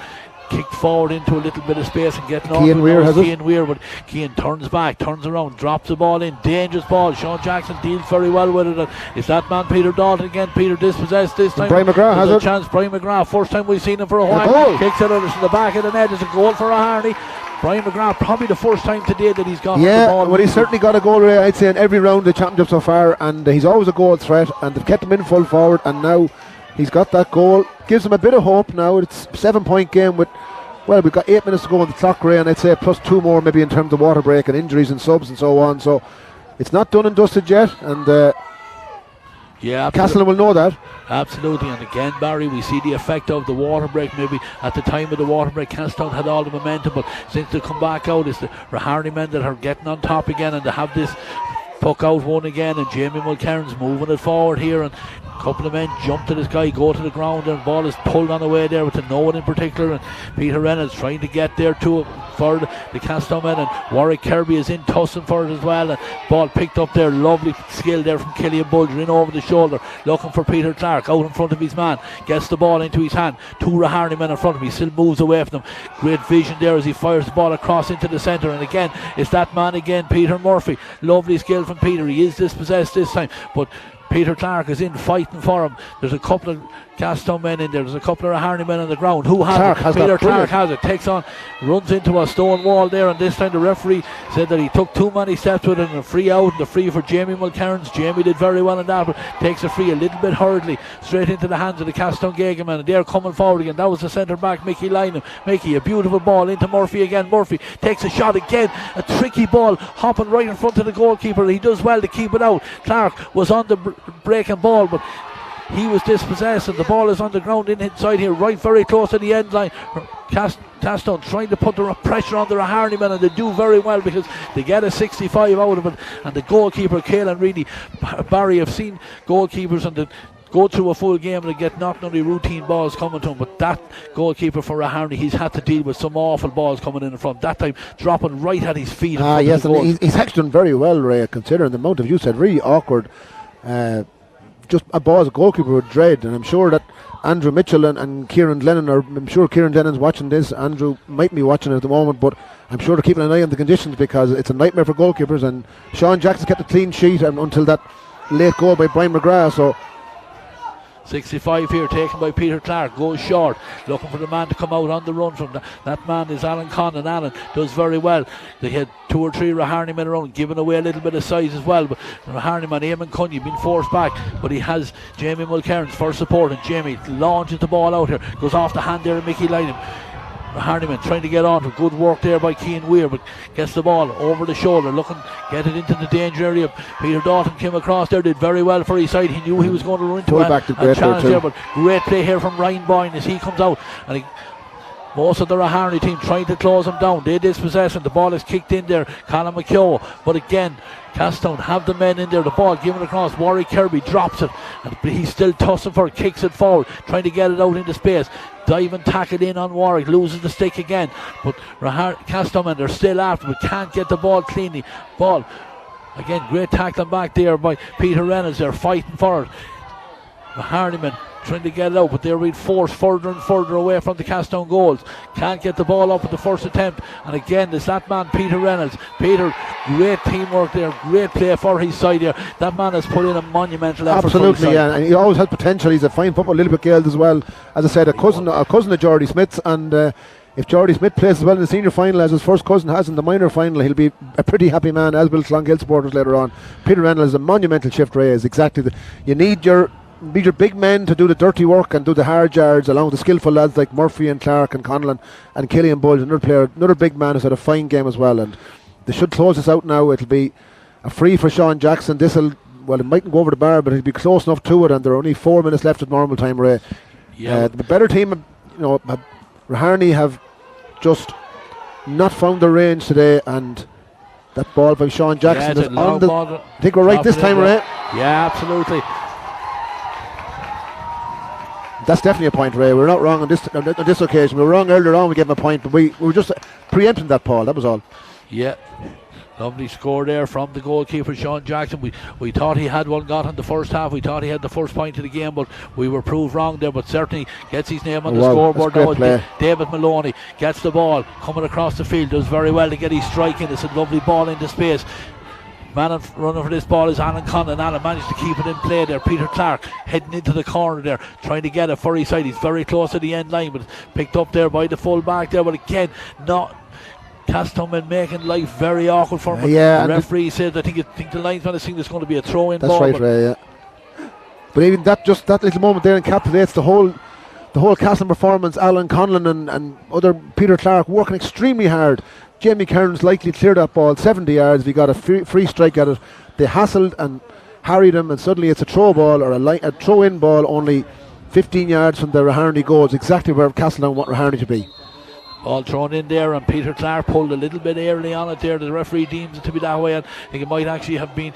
kicked forward into a little bit of space and getting off. Cian Weir, but Cian turns back, turns around, drops the ball in, dangerous ball. Sean Jackson deals very well with it, and it's that man Peter Dalton again. Peter dispossessed this time. Brian McGrath has a chance. Brian McGrath, first time we've seen him for a while, kicks it out to the back of the net. It's a goal for Raharney. Brian McGrath, probably the first time today that he's gone on the ball. Yeah, well, he's certainly got a goal, Ray, I'd say, in every round of the championship so far, and he's always a goal threat, and they've kept him in full forward, and now he's got that goal. Gives him a bit of hope now. It's a 7-point game with, well, we've got 8 minutes to go on the clock, Ray, and I'd say plus 2 more maybe in terms of water break and injuries and subs and so on. So it's not done and dusted yet, and Castletown will know that. Absolutely, and again, Barry, we see the effect of the water break. Maybe at the time of the water break, Castletown had all the momentum, but since they come back out, it's the Raharney men that are getting on top again, and they have this puck out one again, and Jamie Mulcairn's moving it forward here, and a couple of men jump to this guy, go to the ground, and the ball is pulled on the way there with no one in particular, and Peter Reynolds trying to get there to it for the Castletown men, and Warwick Kirby is in tussling for it as well, and ball picked up there, lovely skill there from Killian Bulger in over the shoulder, looking for Peter Clark out in front of his man, gets the ball into his hand, 2 Raharney men in front of him, he still moves away from them, great vision there as he fires the ball across into the centre, and again it's that man again, Peter Murphy, lovely skill from Peter, he is dispossessed this time, but Peter Clark is in fighting for him. There's a couple of Castletown men in there. There's a couple of Raharney men on the ground. Who has it? Peter Clark has it. Takes on, runs into a stone wall there, and this time the referee said that he took too many steps with it, and a free out, and the free for Jamie Mulcairns. Jamie did very well in that, but takes a free a little bit hurriedly straight into the hands of the Castletown Geoghegan man, and they're coming forward again. That was the centre back, Mickey Lynham. Mickey, a beautiful ball into Murphy again. Murphy takes a shot again, a tricky ball hopping right in front of the goalkeeper. He does well to keep it out. Clark was on the breaking ball, but he was dispossessed, and the ball is on the ground inside here, right very close to the end line. Castletown trying to put the pressure on the Raharney men, and they do very well because they get a 65 out of it, and the goalkeeper Caelan really, Barry, have seen goalkeepers and go through a full game and get not only routine balls coming to him, but that goalkeeper for Raharney, he's had to deal with some awful balls coming in front, that time dropping right at his feet. Yes, and he's actually done very well, Ray, considering the amount of, you said, really awkward just a ball as a goalkeeper would dread, and I'm sure that Andrew Mitchell and Kieran Glennon, I'm sure Kieran Glennon's watching this, Andrew might be watching it at the moment, but I'm sure they're keeping an eye on the conditions because it's a nightmare for goalkeepers, and Sean Jackson kept a clean sheet until that late goal by Brian McGrath, so 65 here taken by Peter Clark, goes short, looking for the man to come out on the run from that man is Alan Conn, and Alan does very well. They had 2 or 3 Raharney men around, giving away a little bit of size as well, but Raharney man Eamon Cunny been forced back, but he has Jamie Mulcairns for support, and Jamie launches the ball out here, goes off the hand there of Mickey Lynham. Hardiman trying to get on to good work there by Cian Weir, but gets the ball over the shoulder, looking get it into the danger area. Peter Doughton came across there, did very well for his side. He knew he was going to run into a challenge there, but great play here from Ryan Boyne as he comes out, and most of the Raharney team trying to close him down. They dispossess him. The ball is kicked in there. Colin McKeough, but again Castletown have the men in there. The ball given across. Warwick Kirby drops it, and he's still tossing for it. Kicks it forward, trying to get it out into space. Diving tackle in on Warwick, loses the stick again. But Castletown men, they're still after, but can't get the ball cleanly. Ball again, great tackling back there by Peter Reynolds. They're fighting for it. Raharney men trying to get it out, but they're being forced further and further away from the Castletown goals. Can't get the ball up at the first attempt, and again there's that man Peter Reynolds. Peter, great teamwork there, great play for his side there. That man has put in a monumental effort. Absolutely, yeah, and he always has potential. He's a fine football, a little bit galled as well. As I said, a cousin of Geordie Smith's, and if Geordie Smith plays as well in the senior final as his first cousin has in the minor final, he'll be a pretty happy man, as will Clongill supporters later on. Peter Reynolds is a monumental shift, Ray, is exactly you need your big men to do the dirty work and do the hard yards, along with the skillful lads like Murphy and Clark and Conlon and Killian Bulge, another big man who's had a fine game as well. And they should close this out now. It'll be a free for Sean Jackson. It mightn't go over the bar, but it'll be close enough to it, and there are only 4 minutes left at normal time, Ray. Yeah, the better team, Raharney have just not found their range today, and that ball by Sean Jackson is on the ball. I think we're right this time, Ray. Yeah, absolutely. That's definitely a point, Ray. We're not wrong on this occasion. We were wrong earlier on, we gave him a point, but we were just preempting that, Paul. That was all. Yeah. Lovely score there from the goalkeeper Sean Jackson. We thought he had one got in the first half. We thought he had the first point of the game, but we were proved wrong there. But certainly gets his name on the scoreboard now. David Maloney gets the ball coming across the field, does very well to get his strike in. It's a lovely ball into space. Man running for this ball is Alan Conn, and Alan managed to keep it in play there. Peter Clark heading into the corner there, trying to get it for his side. He's very close to the end line, but picked up there by the full back there. But again, not Castletown men making life very awkward for him. Yeah, the referee said, I think the linesman is saying there's going to be a throw-in that's ball. That's right, Ray, yeah. But even that little moment there encapsulates the whole Castletown performance. Alan Conlon and other Peter Clark working extremely hard. Jamie Kearns likely cleared that ball 70 yards. We got a free strike at it. They hassled and harried him, and suddenly it's a throw ball or a throw-in ball only 15 yards from the Raharney goals, exactly where Castletown want Raharney to be. Ball thrown in there, and Peter Clark pulled a little bit early on it there. The referee deems it to be that way, and I think it might actually have been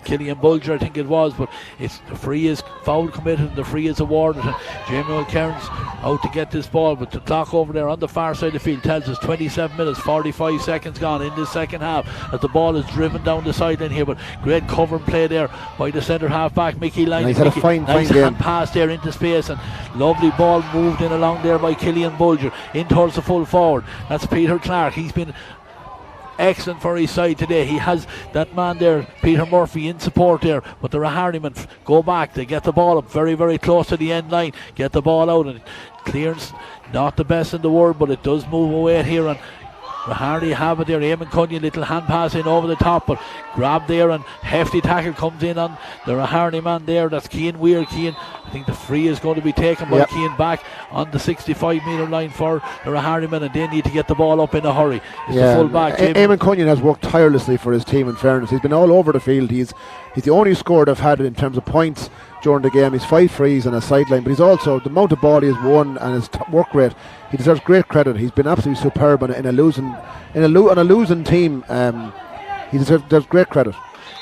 Killian Bulger, I think it was, but it's the free is foul committed and the free is awarded. And Jamie Kearns out to get this ball, but the clock over there on the far side of the field tells us 27 minutes 45 seconds gone in the second half as the ball is driven down the sideline here. But great cover and play there by the centre half back Mcgee. He's had a fine game. Pass there into space, and lovely ball moved in along there by Killian Bulger in towards the full forward. That's Peter Clark. He's been excellent for his side today. He has that man there, Peter Murphy, in support there, but the Raharney men go back. They get the ball up very, very close to the end line, get the ball out, and clearance not the best in the world, but it does move away here, and Raharney have it there. Eamon Cunningham, little hand pass in over the top, but grab there, and hefty tackle comes in on the Raharney man there. That's Keegan Weir. Keegan, I think the free is going to be taken by Keegan back on the 65 metre line for the Raharney men, and they need to get the ball up in a hurry. It's the full back. Eamon Cunningham has worked tirelessly for his team, in fairness. He's been all over the field. He's the only scorer they've had in terms of points during the game. He's 5 frees and a sideline, but he's also the amount of ball he has won and his work rate. He deserves great credit. He's been absolutely superb on a losing team. He deserves great credit.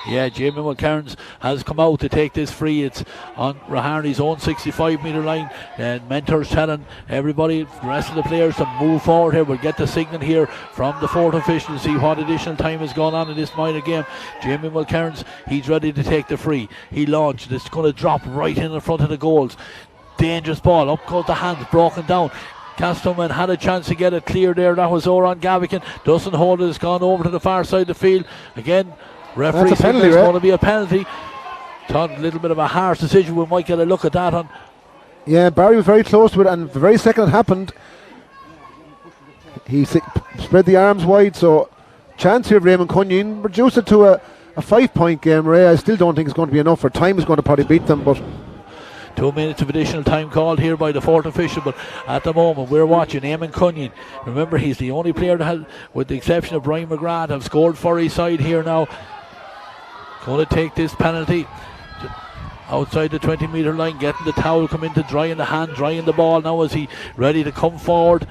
Yeah, Jamie McCarns has come out to take this free. It's on Raharney's own 65 metre line, and mentors telling everybody, the rest of the players, to move forward here. We'll get the signal here from the fourth official to see what additional time has gone on in this minor game. Jamie McCarns, he's ready to take the free. He launched. It's going to drop right in the front of the goals. Dangerous ball. Up goes the hands, broken down. Castletown had a chance to get it clear there. That was Oran Geoghegan. Doesn't hold it. It's gone over to the far side of the field. Again, referee said there's going to be a penalty. Thought a little bit of a harsh decision. We might get a look at that on. Yeah, Barry was very close to it, and the very second it happened, he spread the arms wide. So, chance here of Raymond Cunningham. Reduce it to a 5-point game, Ray. I still don't think it's going to be enough. For time is going to probably beat them, but 2 minutes of additional time called here by the fourth official, but at the moment we're watching Eamon Cunningham. Remember, he's the only player that has, with the exception of Brian McGrath, have scored for his side here now. Going to take this penalty outside the 20 metre line, getting the towel, come into drying the hand, drying the ball now as he ready to come forward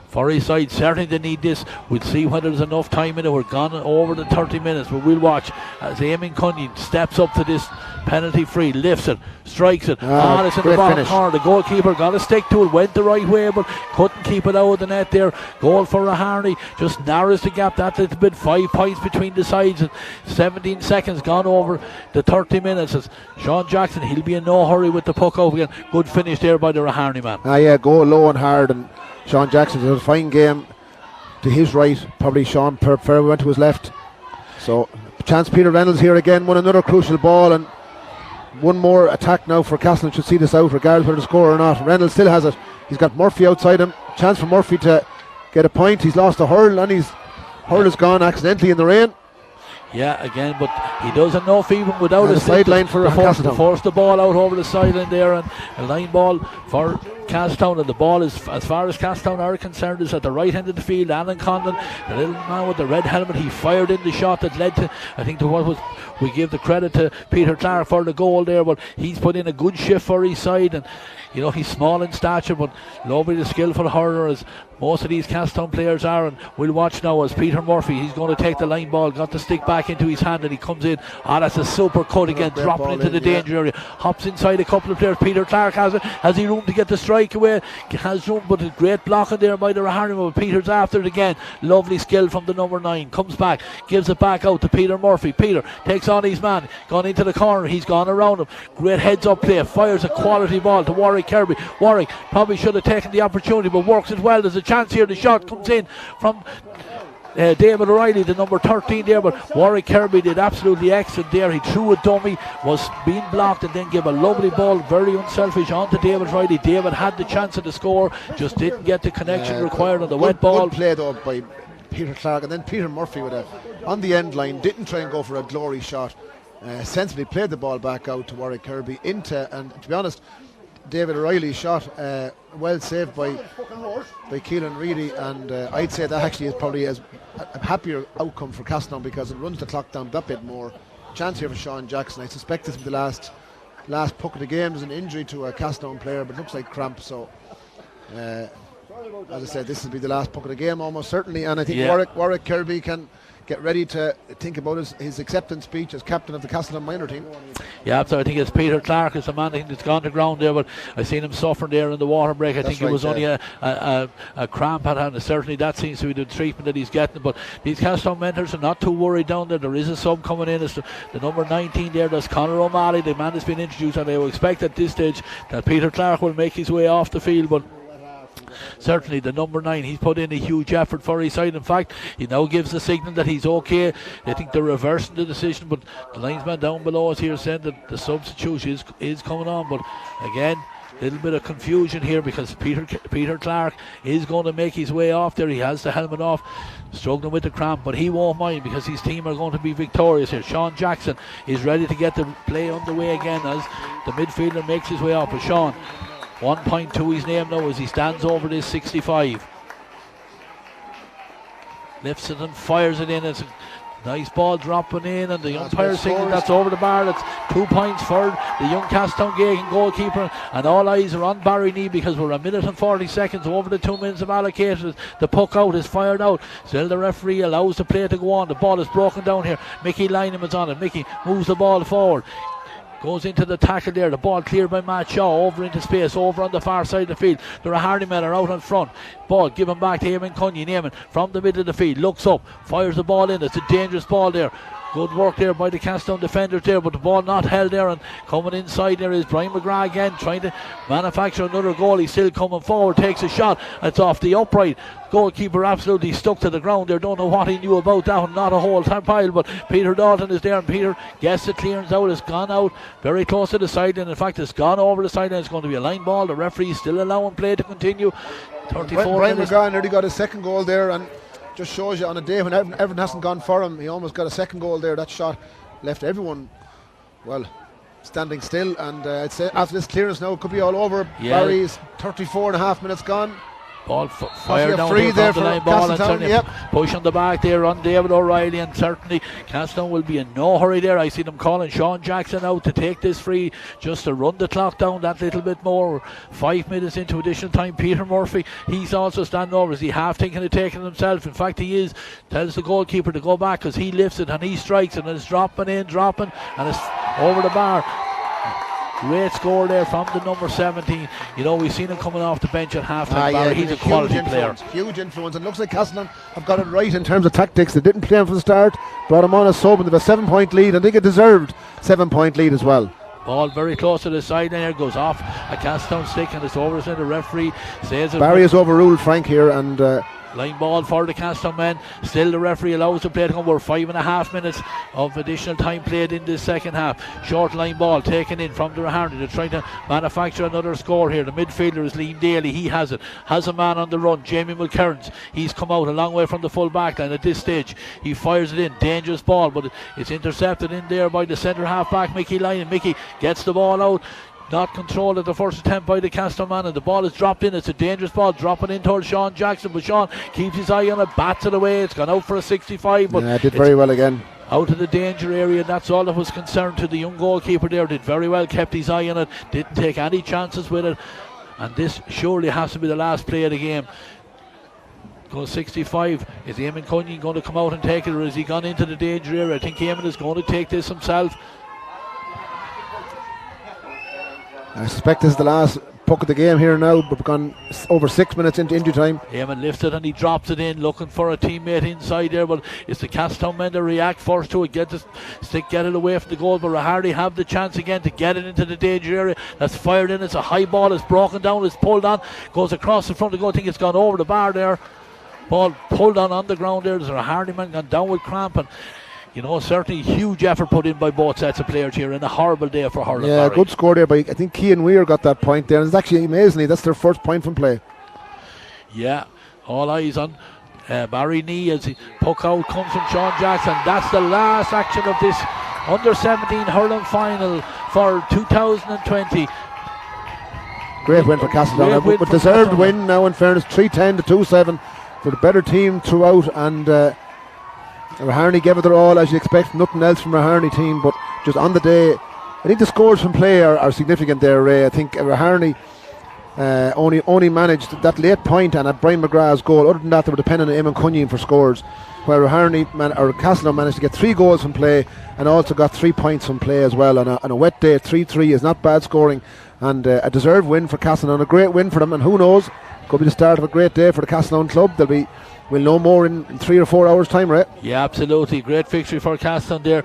for his side. Certainly they need this. We'll see whether there's enough time in it. We're gone over the 30 minutes, but we'll watch as Eamon Cunningham steps up to this penalty free, lifts it, strikes it. It's in the bottom corner. The goalkeeper got a stick to it, went the right way, but couldn't keep it out of the net there. Goal for Raharney, just narrows the gap that little bit. 5 points between the sides, and 17 seconds gone over the 30 minutes. As Sean Jackson, he'll be in no hurry with the puck out again. Good finish there by the Raharney man. Go low and hard, and Sean Jackson did a fine game to his right. Probably Sean Fair went to his left. So chance Peter Reynolds here again, won another crucial ball, and one more attack now for Castletown. Should see this out regardless whether to score or not. Reynolds still has it. He's got Murphy outside him. Chance for Murphy to get a point. He's lost a hurl, and hurl has gone accidentally in the rain. Yeah, again, but he does enough even without a sideline for Castletown. Force the ball out over the sideline there, and a line ball for Castletown, and the ball is, as far as Castletown are concerned, is at the right end of the field. Alan Conlon, the little man with the red helmet, he fired in the shot that led to, I think, to what was, we give the credit to Peter Clark for the goal there, but he's put in a good shift for his side, and you know, he's small in stature, but lovely the skillful hurler as most of these Castletown players are. And we'll watch now as Peter Murphy, he's going to take the line ball, got the stick back into his hand, and he comes in. That's a super cut again, dropping into the danger area. Hops inside a couple of players. Peter Clark has it. Has he room to get the strike away? Has room, but a great blocking there by the Raharney. But Peter's after it again. Lovely skill from the number 9. Comes back, gives it back out to Peter Murphy. Peter takes on his man, gone into the corner. He's gone around him. Great heads up play. Fires a quality ball to Warwick Kirby. Warwick probably should have taken the opportunity, but works it well. There's a chance here. The shot comes in from David O'Reilly, the number 13 there, but Warwick Kirby did absolutely excellent there. He threw a dummy, was being blocked, and then gave a lovely ball, very unselfish, onto David O'Reilly. David had the chance of the score, just didn't get the connection required on the wet ball. Good play though by Peter Clark, and then Peter Murphy on the end line, didn't try and go for a glory shot. Sensibly played the ball back out to Warwick Kirby and to be honest, David O'Reilly's shot well saved by Keelan Reedy, and I'd say that actually is probably a happier outcome for Castletown because it runs the clock down that bit more. Chance here for Sean Jackson. I suspect this will be the last puck of the game. There's an injury to a Castletown player, but it looks like cramp, so as I said, this will be the last puck of the game almost certainly, and I think Warwick Kirby can get ready to think about his acceptance speech as captain of the Castletown minor team. Yeah, so I think it's Peter Clark is the man that's gone to ground there, but I seen him suffering there in the water break. I think it was only a cramp at hand. Certainly that seems to be the treatment that he's getting, but these Castletown mentors are not too worried down there. There is a sub coming in. It's the number 19 there. That's Conor O'Malley, the man that's been introduced, and I will expect at this stage that Peter Clark will make his way off the field, but certainly the number 9, he's put in a huge effort for his side. In fact, he now gives the signal that he's okay. I think they're reversing the decision, but the linesman down below us here said that the substitution is coming on. But again, a little bit of confusion here because Peter Clark is going to make his way off there. He has the helmet off, struggling with the cramp, but he won't mind because his team are going to be victorious here. Sean Jackson is ready to get the play underway again as the midfielder makes his way off. But Sean, 1.2 his name now as he stands over this 65. Lifts it and fires it in. It's a nice ball dropping in, and the umpire signal that's over the bar. That's 2 points for the young Castletown Geoghegan goalkeeper, and all eyes are on Barry Knee because we're a minute and 40 seconds over the 2 minutes of allocated. The puck out is fired out. Still the referee allows the play to go on. The ball is broken down here. Mickey Lynham is on it. Mickey moves the ball forward. Goes into the tackle there. The ball cleared by Matt Shaw over into space, over on the far side of the field. The Raharney men are out in front. Ball given back to Eamon Cunningham. Eamon from the middle of the field looks up, fires the ball in. It's a dangerous ball there. Good work there by the Castletown defenders there, but the ball not held there, and coming inside there is Brian McGrath again, trying to manufacture another goal. He's still coming forward, takes a shot. It's off the upright. Goalkeeper absolutely stuck to the ground there. Don't know what he knew about that one. Not a whole time pile, but Peter Dalton is there, and Peter gets the clearance out. It's gone out very close to the sideline. In fact, it's gone over the sideline. It's going to be a line ball. The referee is still allowing play to continue. 34 Brian minutes. McGrath nearly got his second goal there, and just shows you on a day when everything hasn't gone for him, he almost got a second goal there. That shot left everyone, well, standing still, and I'd say after this clearance now it could be all over. Yeah. Barry's 34.5 minutes gone. Ball fired down free there the for line ball, and certainly yep. push on the back there on David O'Reilly, and certainly Castletown will be in no hurry there. I see them calling Sean Jackson out to take this free, just to run the clock down that little bit more. 5 minutes into additional time. Peter Murphy, he's also standing over. Is he half thinking of taking it himself? In fact, he is. Tells the goalkeeper to go back because he lifts it and he strikes it, and it's dropping, and it's over the bar. Great score there from the number 17. You know, we've seen him coming off the bench at half time. Yeah, he's a quality player. Huge influence, and looks like Castletown have got it right in terms of tactics. They didn't play him from the start, brought him on as sub, and they have a 7-point lead. I think it deserved 7-point lead as well. Ball very close to the sideline here, goes off a Castletown stick, and it's over. The referee says it. Barry has overruled Frank here, and line ball for the Castletown men. Still the referee allows the play to come. We're 5.5 minutes of additional time played in this second half. Short line ball taken in from the Raharney. They're trying to manufacture another score here. The midfielder is Liam Daly. He has it. Has a man on the run. Jamie McCarran. He's come out a long way from the full back line at this stage. He fires it in. Dangerous ball, but it's intercepted in there by the centre half back Mickey Lyon. Mickey gets the ball out. Not controlled at the first attempt by the Castletown man, and the ball is dropped in. It's a dangerous ball, dropping in towards Sean Jackson, but Sean keeps his eye on it, bats it away. It's gone out for a 65, but did very well again. Out of the danger area, and that's all that was concerned to the young goalkeeper there. Did very well, kept his eye on it, didn't take any chances with it, and this surely has to be the last play of the game. Goes 65. Is Eamon Cunningham going to come out and take it, or has he gone into the danger area? I think Eamon is going to take this himself. I suspect this is the last puck of the game here now, but we've gone over 6 minutes into injury time. Eamon lifts it and he drops it in, looking for a teammate inside there, but it's the Castletown men that react first to it, get the stick, get it away from the goal, but Raharney have the chance again to get it into the danger area. That's fired in. It's a high ball, it's broken down, it's pulled on, goes across the front of the goal. I think it's gone over the bar there. Ball pulled on the ground there. There's a Raharney man gone down with cramp, and you know, certainly huge effort put in by both sets of players here, in a horrible day for Hurling. Yeah, good score there by, I think Keegan Weir got that point there, and it's actually amazingly, that's their first point from play. Yeah, all eyes on Barry knee as he puck out comes from Sean Jackson. That's the last action of this under-17 hurling final for 2020. Great win for Castletown, but deserved win now in fairness, 3-10 to 2-7 for the better team throughout, and Raharney gave it their all as you expect, nothing else from Raharney team, but just on the day, I think the scores from play are significant there, Ray. I think Raharney only managed that late point and at Brian McGrath's goal. Other than that, they were dependent on Eamon Cunningham for scores, where Castletown managed to get 3 goals from play and also got 3 points from play as well. On a wet day, 3-3 is not bad scoring, and a deserved win for Castletown, a great win for them, and who knows, could be the start of a great day for the Castletown club. We'll know more in 3 or 4 hours' time, right? Yeah, absolutely. Great victory for Castletown there.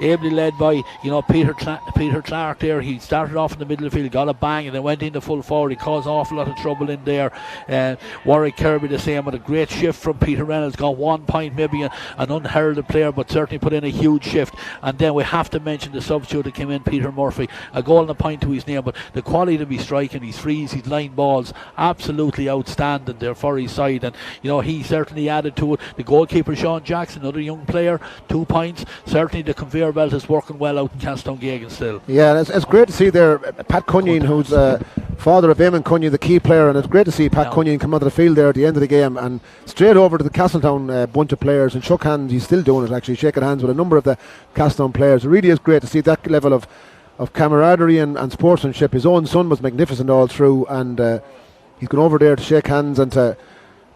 Ably led by, Peter Clark there. He started off in the middle of the field, got a bang, and then went into full forward. He caused an awful lot of trouble in there. Warwick Kirby the same, with a great shift from Peter Reynolds. Got 1 point, maybe an unheralded player, but certainly put in a huge shift. And then we have to mention the substitute that came in, Peter Murphy. A goal and a point to his name, but the quality to be striking, his frees, his line balls, absolutely outstanding there for his side. And, he certainly added to it. The goalkeeper, Sean Jackson, another young player, 2 points. Certainly the conveyor belt is working well out in Castletown Geoghegan still. Yeah, it's great to see there Pat Cunningham, who's father of Eamon Cunningham, the key player, and it's great to see Pat Cunningham come onto the field there at the end of the game and straight over to the Castletown bunch of players and shook hands. He's still doing it, actually, shaking hands with a number of the Castletown players. It really is great to see that level of camaraderie and sportsmanship. His own son was magnificent all through, and he's gone over there to shake hands and to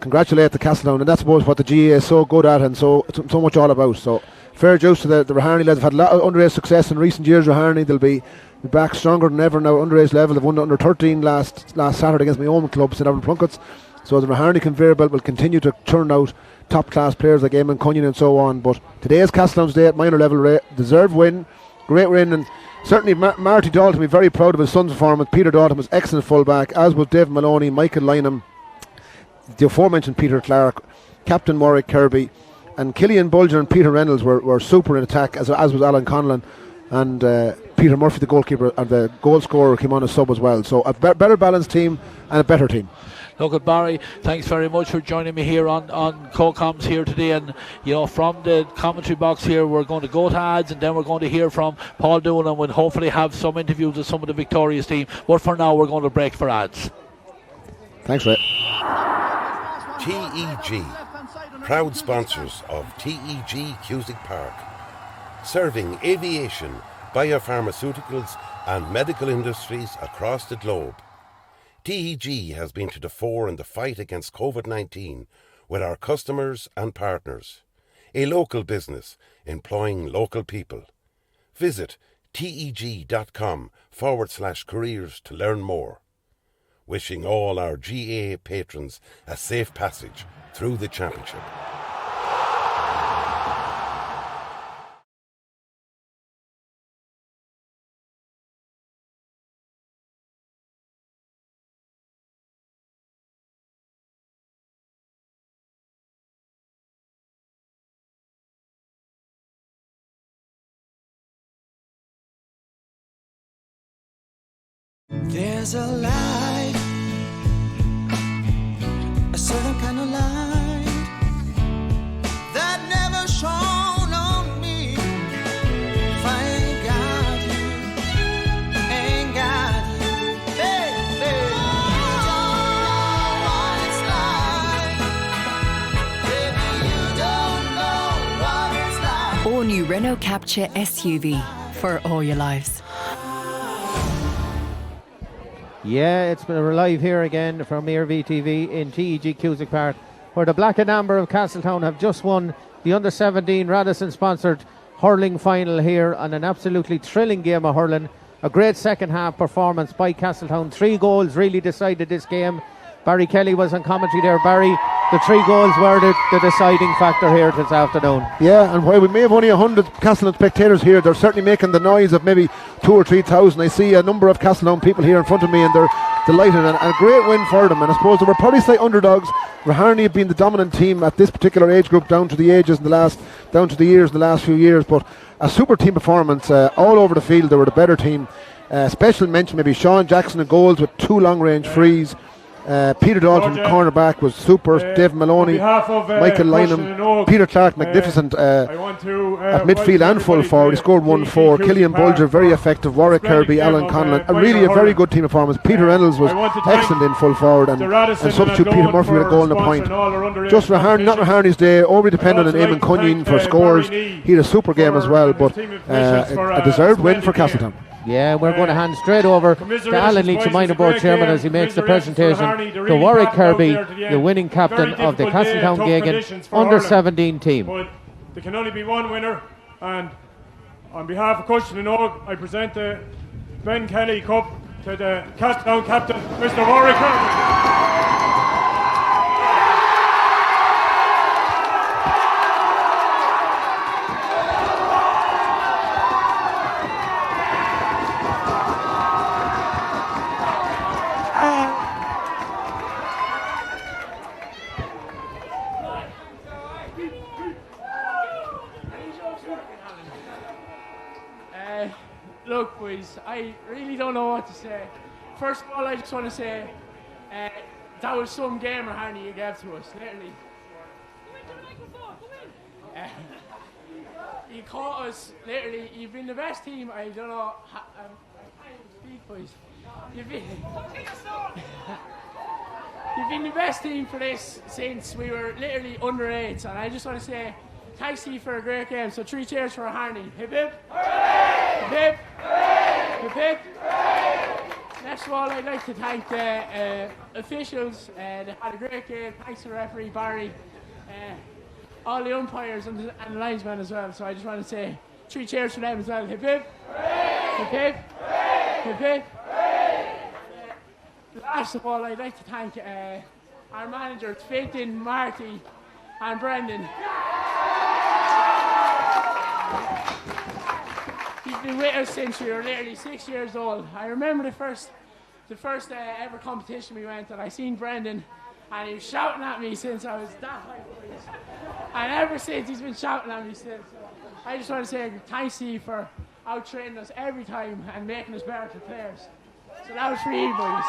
congratulate the Castletown, and that's what the GAA is so good at and so much all about. So fair juice to the Raharney lads. Have had a lot of underage success in recent years. Raharney, they'll be back stronger than ever now. Underage level, they've won the under 13 last Saturday against my own club, St. Evan Plunkets. So the Raharney conveyor belt will continue to turn out top class players like Eamon Cunningham and so on. But today is Castletown's day at minor level. Deserved win, great win, and certainly Marty Dalton will be very proud of his son's performance. Peter Dalton was excellent fullback, as was Dave Maloney, Michael Lynham, the aforementioned Peter Clark, Captain Warwick Kirby, and Killian Bulger and Peter Reynolds were super in attack, as was Alan Conlon, and Peter Murphy, the goalkeeper, and the goal scorer, came on as sub as well. So a better balanced team and a better team. Look at Barry, thanks very much for joining me here on Co-Coms here today, and from the commentary box here we're going to go to ads, and then we're going to hear from Paul Doolan, and we'll hopefully have some interviews with some of the victorious team, but for now we're going to break for ads. Thanks, Ray. TEG, proud sponsors of TEG Cusick Park, serving aviation, biopharmaceuticals and medical industries across the globe. TEG has been to the fore in the fight against COVID-19 with our customers and partners. A local business employing local people. Visit teg.com/careers to learn more. Wishing all our GAA patrons a safe passage through the championship. There's a light, a certain kind of light that never shone on me. If I ain't got you, ain't got you, baby, you don't know what it's like. Baby, you don't know what it's like. All new Renault Capture SUV for all your lives. Yeah, it's been live here again from Mere VTV in TEG Cusick Park, where the Black and Amber of Castletown have just won the under-17 Radisson-sponsored hurling final here on an absolutely thrilling game of hurling. A great second-half performance by Castletown. 3 goals really decided this game. Barry Kelly was on commentary there. Barry, the 3 goals were the deciding factor here this afternoon. Yeah, and while we may have only 100 Castletown spectators here, they're certainly making the noise of maybe 2,000 or 3,000. I see a number of Castletown people here in front of me, and they're delighted, and a great win for them. And I suppose they were probably slight underdogs. Raharney have been the dominant team at this particular age group down to the years in the last few years. But a super team performance all over the field. They were the better team. Special mention maybe Sean Jackson in goals with 2 long-range frees. Peter Dalton, cornerback, was super. Dave Maloney, Michael Lynham, Peter Clark, magnificent at midfield and full forward. He scored 1-4. Killian Bulger, very effective. Warwick Kirby, Alan Conlon, really a very good team performance. Peter Reynolds was excellent in full forward, and substitute Peter Murphy with a goal and a point. Just Raharney, not Raharney's day, overly dependent on Eamon Cunyon for scores. He had a super game as well, but a deserved win for Castletown. Yeah, we're going to hand straight over to Alan Leach, the minor board chairman, as he makes the presentation to Warwick Kirby, the winning captain of the Castletown Geoghegan under-17 team. But there can only be one winner, and on behalf of Cushion and Og, I present the Ben Kelly Cup to the Castletown captain, Mr. Warwick Kirby. Look, boys, I really don't know what to say. First of all, I just want to say that was some game, Raharney, you gave to us, literally. You caught us, literally. You've been the best team. I don't know. I can't speak, boys. You've been the best team for this since we were literally under 8s, and I just want to say thanks to you for a great game. So 3 cheers for Raharney. Hip hip. Hip hip. Hip hip. Next of all, I'd like to thank the officials. They had a great game. Thanks to referee Barry, all the umpires and the linesmen as well. So I just want to say 3 cheers for them as well. Hip hip. Hip hip. Hip hip. Last of all, I'd like to thank our managers, Fintan, Marty, and Brendan. He's been with us since we were literally 6 years old. I remember the first ever competition we went, and I seen Brendan, and he was shouting at me since I was that high. And ever since, he's been shouting at me since. I just want to say thanks to you for out-training us every time and making us better players. So that was for you, boys.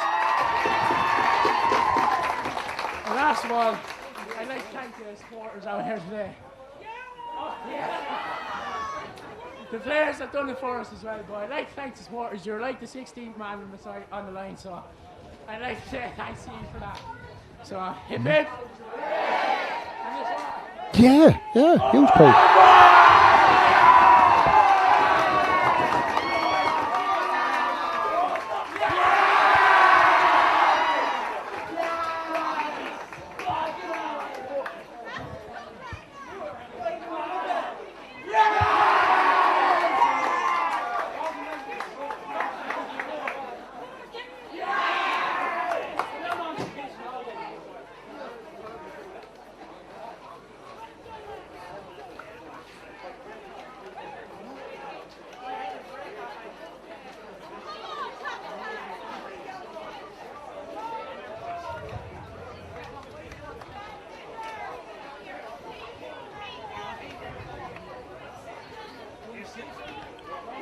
And last of all, I'd like to thank the supporters out here today. Oh, yeah. The players have done it for us as well, but I'd like to thank the supporters. You're like the 16th man on the line, so I'd like to say thanks to you for that. So, hip hip. Yeah, huge play.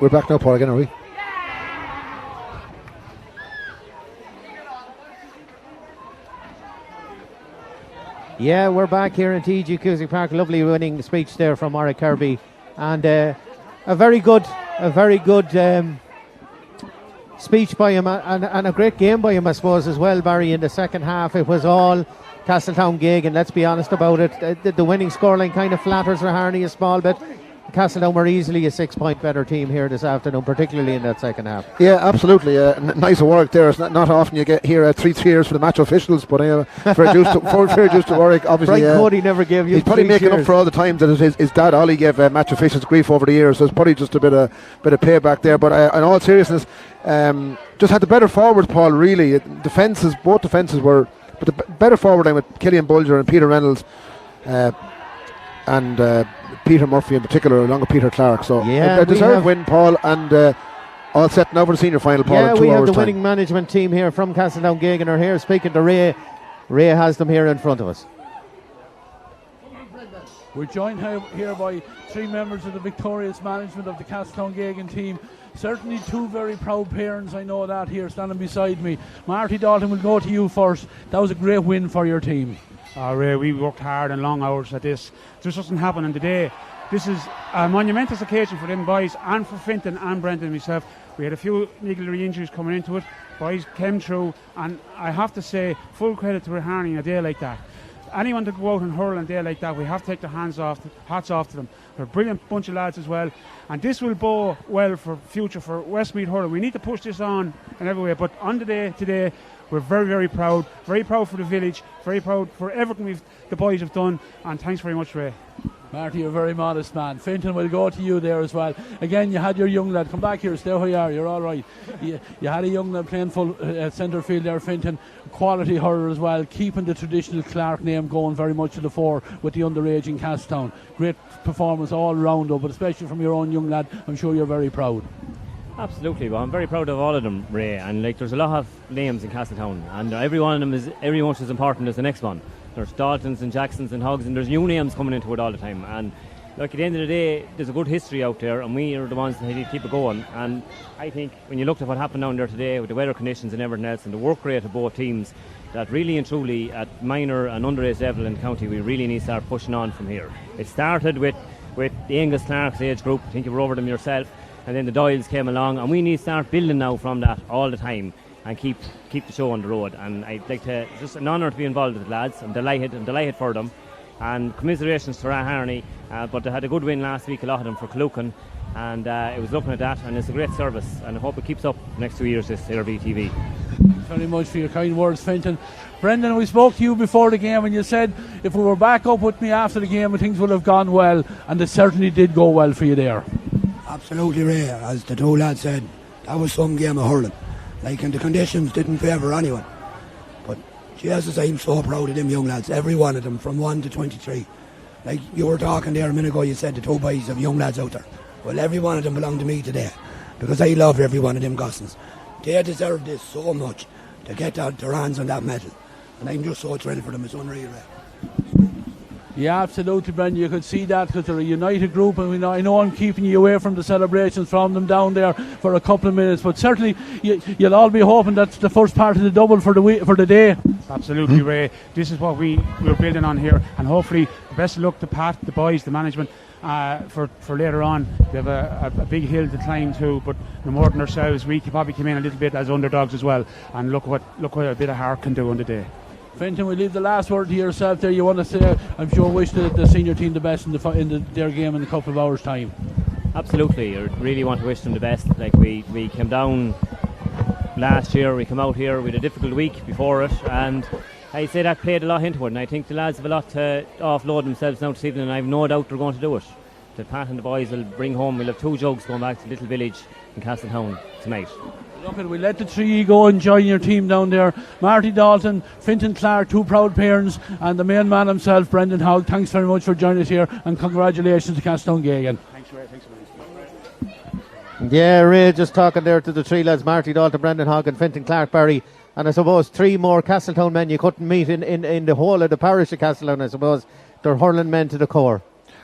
We're back now, Paul, again, are we? Yeah, we're back here in TG Cusick Park. Lovely winning speech there from Warwick Kirby, and a very good speech by him, and a great game by him, I suppose, as well, Barry. In the second half, it was all Castletown Geoghegan, let's be honest about it. The winning scoreline kind of flatters Raharney a small bit. Castletown were easily a 6-point better team here this afternoon, particularly in that second half. Yeah, absolutely. Nice work there. It's not often you get here 3 cheers for the match officials, but fair dues to Warwick. Obviously, Frank Cody never gave you. He's probably making up for all the times that his dad Ollie gave match officials grief over the years. So it's probably just a bit of payback there. But in all seriousness, just had the better forwards, Paul. Really, both defences were, but the better forward line with Killian Bulger and Peter Reynolds, and Peter Murphy in particular, along with Peter Clark. So a deserved win, Paul, and all set now for the senior final, Paul. Yeah, in 2 we have hours the time. winning management team here from Castletown Geoghegan are here speaking to Ray. Ray has them here in front of us. We're joined here by 3 members of the victorious management of the Castletown Geoghegan team. Certainly 2 very proud parents, I know that, here standing beside me. Marty Dalton, we'll go to you first. That was a great win for your team. Ray, we worked hard and long hours at this. This doesn't happen in the day. This is a monumentous occasion for them boys and for Fintan and Brendan and myself. We had a few niggly injuries coming into it. Boys came through, and I have to say, full credit to Raharney on a day like that. Anyone to go out and hurl on a day like that, we have to take their hats off to them. They're a brilliant bunch of lads as well, and this will bode well for future for Westmeath hurling. We need to push this on in every way, but on the day today, we're very, very proud for the village, very proud for everything the boys have done, and thanks very much, Ray. Marty, you're a very modest man. Fintan, we'll go to you there as well. Again, you had your young lad. Come back here, stay where you are, you're all right. You had a young lad playing full centre field there, Fintan. Quality hurler as well, keeping the traditional Clark name going very much to the fore with the underage in Castletown. Great performance all round, though, but especially from your own young lad, I'm sure you're very proud. Absolutely, well, I'm very proud of all of them, Ray, and there's a lot of names in Castletown, and every one of them is every much as important as the next one. There's Daltons and Jacksons and Hoggs, and there's new names coming into it all the time, and at the end of the day, there's a good history out there, and we are the ones that need to keep it going. And I think when you looked at what happened down there today with the weather conditions and everything else, and the work rate of both teams, that really and truly at minor and underage level in the county, we really need to start pushing on from here. It started with the Angus Clark's age group. I think you were over them yourself, and then the Doyles came along, and we need to start building now from that all the time and keep the show on the road. And I'd like to, just an honour to be involved with the lads. I'm delighted for them, and commiserations to Raharney, but they had a good win last week, a lot of them, for Colucan, and it was looking at that, and it's a great service, and I hope it keeps up the next 2 years, this ARB TV. Thanks very much for your kind words, Fintan. Brendan, we spoke to you before the game, and you said if we were back up with me after the game, things would have gone well, and it certainly did go well for you there. Absolutely, Ray. As the 2 lads said, that was some game of hurling. And the conditions didn't favour anyone. But Jesus, I'm so proud of them young lads, every one of them, from 1 to 23. Like you were talking there a minute ago, you said the 2 boys of young lads out there. Well, every one of them belong to me today, because I love every one of them gossins. They deserve this so much, to get their hands on that medal. And I'm just so thrilled for them, it's unreal, Ray. Yeah, absolutely, Brendan. You could see that because they're a united group, and I know I'm keeping you away from the celebrations from them down there for a couple of minutes, but certainly you'll all be hoping that's the first part of the double for the day. Absolutely, Ray. This is what we're building on here, and hopefully best of luck to Pat, the boys, the management, for later on. They have a big hill to climb too, but no more than ourselves, we probably came in a little bit as underdogs as well, and look what a bit of heart can do on the day. Fintan, we leave the last word to yourself there. You want to say, I'm sure, wish the senior team the best in their game in a couple of hours' time. Absolutely, I really want to wish them the best. Like we came down last year, we came out here with a difficult week before it, and I say that played a lot into it, and I think the lads have a lot to offload themselves now this evening, and I have no doubt they're going to do it. That Pat and the boys will bring home, we'll have 2 jugs going back to the little village in Castletown tonight. Look, we'll let the 3 go and join your team down there. Marty Dalton, Fintan Clark, 2 proud parents, and the main man himself, Brendan Hogg. Thanks very much for joining us here, and congratulations to Castletown Geoghegan. Thanks, Ray. Yeah, Ray just talking there to the 3 lads, Marty Dalton, Brendan Hogg and Fintan Clark Barry. And I suppose 3 more Castletown men you couldn't meet in the whole of the parish of Castletown, I suppose. They're hurling men to the core.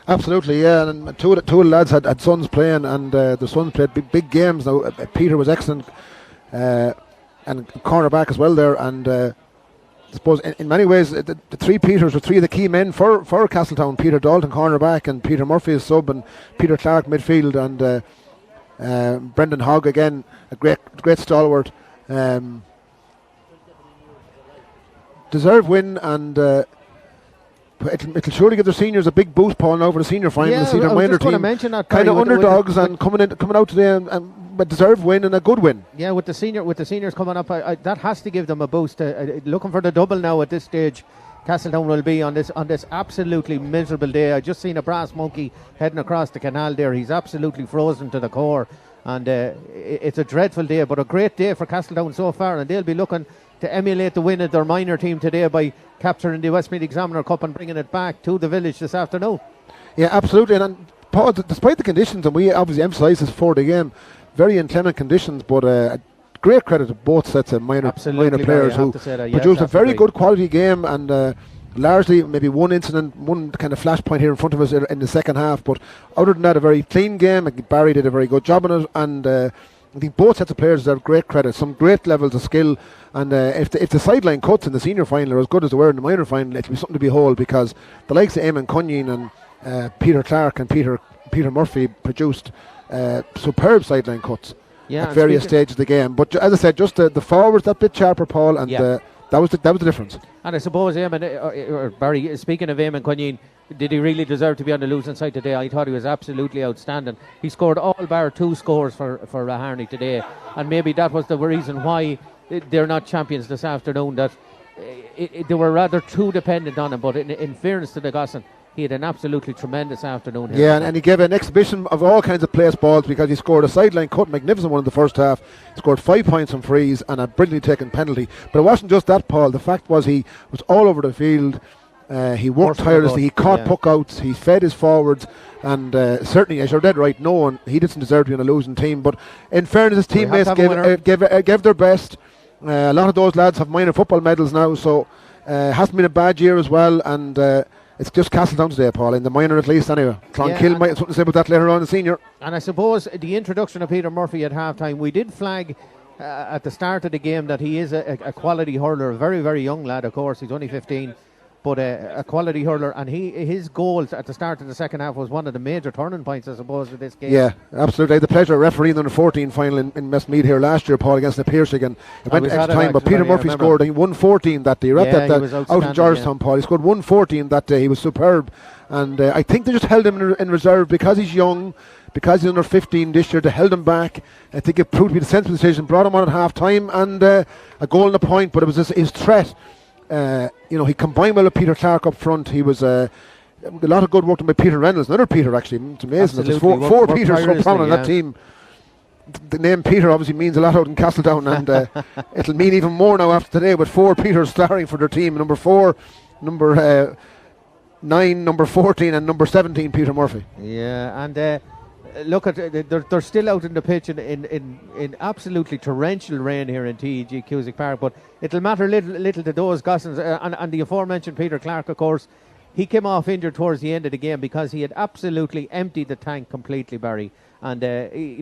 Absolutely, yeah. And two of the lads had sons playing, and the sons played big games. Now Peter was excellent, and cornerback as well there. And I suppose in many ways the 3 Peters were 3 of the key men for Castletown. Peter Dalton cornerback, and Peter Murphy as sub, and Peter Clark midfield, and Brendan Hogg again, a great stalwart. Deserved win, and it'll surely give the seniors a big boost, Paul, now for the senior final. Yeah, to see their minor team kind of underdogs and coming out today and a deserved win and a good win. Yeah, with the seniors coming up, that has to give them a boost. Looking for the double now at this stage. Castletown will be on this absolutely miserable day. I just seen a brass monkey heading across the canal there. He's absolutely frozen to the core, and it's a dreadful day, but a great day for Castletown so far, and they'll be looking to emulate the win of their minor team today by capturing the Westmeath Examiner Cup and bringing it back to the village this afternoon. Yeah, absolutely. And Paul, despite the conditions, and we obviously emphasise this before the game, very inclement conditions, but great credit to both sets of minor players who produced a very good quality game, and Largely, maybe one incident, one kind of flashpoint here in front of us in the second half. But other than that, a very clean game. Barry did a very good job on it, and I think both sets of players deserve great credit. Some great levels of skill. And if the sideline cuts in the senior final are as good as they were in the minor final, it'll be something to behold, because the likes of Eamon Cunyon and Peter Clark and Peter Murphy produced superb sideline cuts at various stages of the game. But as I said, just the forwards that bit sharper, Paul, and that was the difference. And I suppose Barry, speaking of Eamon Cunyon, did he really deserve to be on the losing side today? I thought he was absolutely outstanding. He scored all bar 2 scores for Raharney today, and maybe that was the reason why they're not champions this afternoon, that they were rather too dependent on him. But in fairness to the Gossan, he had an absolutely tremendous afternoon here. Yeah, and he gave an exhibition of all kinds of place balls, because he scored a sideline cut, magnificent one in the first half. He scored 5 points on frees and a brilliantly taken penalty. But it wasn't just that, Paul. The fact was he was all over the field. He worked tirelessly. He caught puck outs. He fed his forwards. And certainly, as you're dead right, no one, he doesn't deserve to be on a losing team. But in fairness, his teammates gave their best. A lot of those lads have minor football medals now, so hasn't been a bad year as well. And it's just Castletown today, Paul, in the minor at least anyway. Clonkill might have something to say about that later on in the senior. And I suppose the introduction of Peter Murphy at half-time, we did flag at the start of the game that he is a quality hurler, a very, very young lad, of course. He's only 15. But a quality hurler, and his goals at the start of the second half was one of the major turning points, I suppose, of this game. Yeah, absolutely. I had the pleasure of refereeing the under-14 final in Westmeath here last year, Paul, against the Geoghegan. It went extra time, but Peter Murphy scored 114 that day. Out in Georgetown, Paul. He scored 114 that day. He was superb. And I think they just held him in reserve because he's young, because he's under 15 this year. They held him back. I think it proved to be the sensible decision. Brought him on at half-time, and a goal and a point, but it was his threat. He combined well with Peter Clark up front. He was a lot of good work done by Peter Reynolds, another Peter actually. It's amazing that there's four Peters so prominent on that team. The name Peter obviously means a lot out in Castletown, and it'll mean even more now after today, with 4 Peters starring for their team. Number 4, number 9, number 14 and number 17 Peter Murphy. Yeah, and look at they're still out in the pitch in absolutely torrential rain here in TEG Cusack Park, but it'll matter little to those Gossans. And the aforementioned Peter Clark, of course, he came off injured towards the end of the game because he had absolutely emptied the tank completely, Barry, and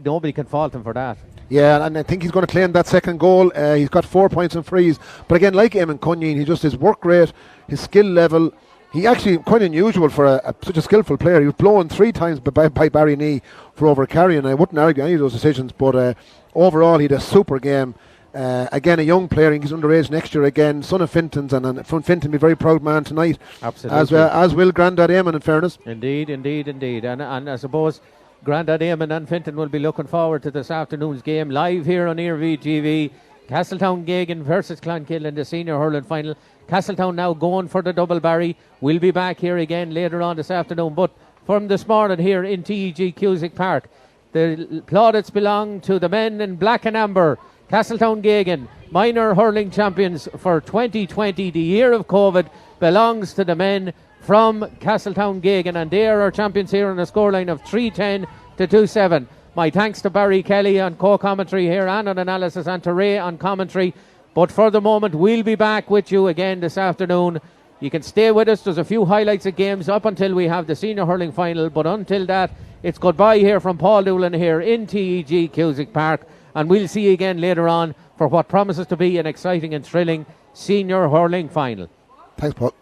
nobody can fault him for that. Yeah, and I think he's going to claim that second goal. He's got 4 points on frees, but again, like Eamon Cunyon, he just his work rate, his skill level. He actually quite unusual for such a skillful player. He was blown 3 times by Barry Knee for over-carrying. I wouldn't argue any of those decisions, but overall he had a super game. Again, a young player, he's underage next year again, son of Finton's, and from Finton be a very proud man tonight. Absolutely. As will Grandad Eamon, in fairness. Indeed. And I suppose Grandad Eamon and Finton will be looking forward to this afternoon's game live here on Earv TV. Castletown Geoghegan versus Clonkill in the senior hurling final. Castletown now going for the double, Barry. We'll be back here again later on this afternoon. But from this morning here in TEG Cusack Park, the plaudits belong to the men in black and amber. Castletown Geoghegan, minor hurling champions for 2020. The year of COVID belongs to the men from Castletown Geoghegan, and they are our champions here on a scoreline of 3-10 to 2-7. My thanks to Barry Kelly on co-commentary here and on analysis, and to Ray on commentary. But for the moment, we'll be back with you again this afternoon. You can stay with us. There's a few highlights of games up until we have the senior hurling final. But until that, it's goodbye here from Paul Doolan here in TEG Cusack Park. And we'll see you again later on for what promises to be an exciting and thrilling senior hurling final. Thanks, Paul.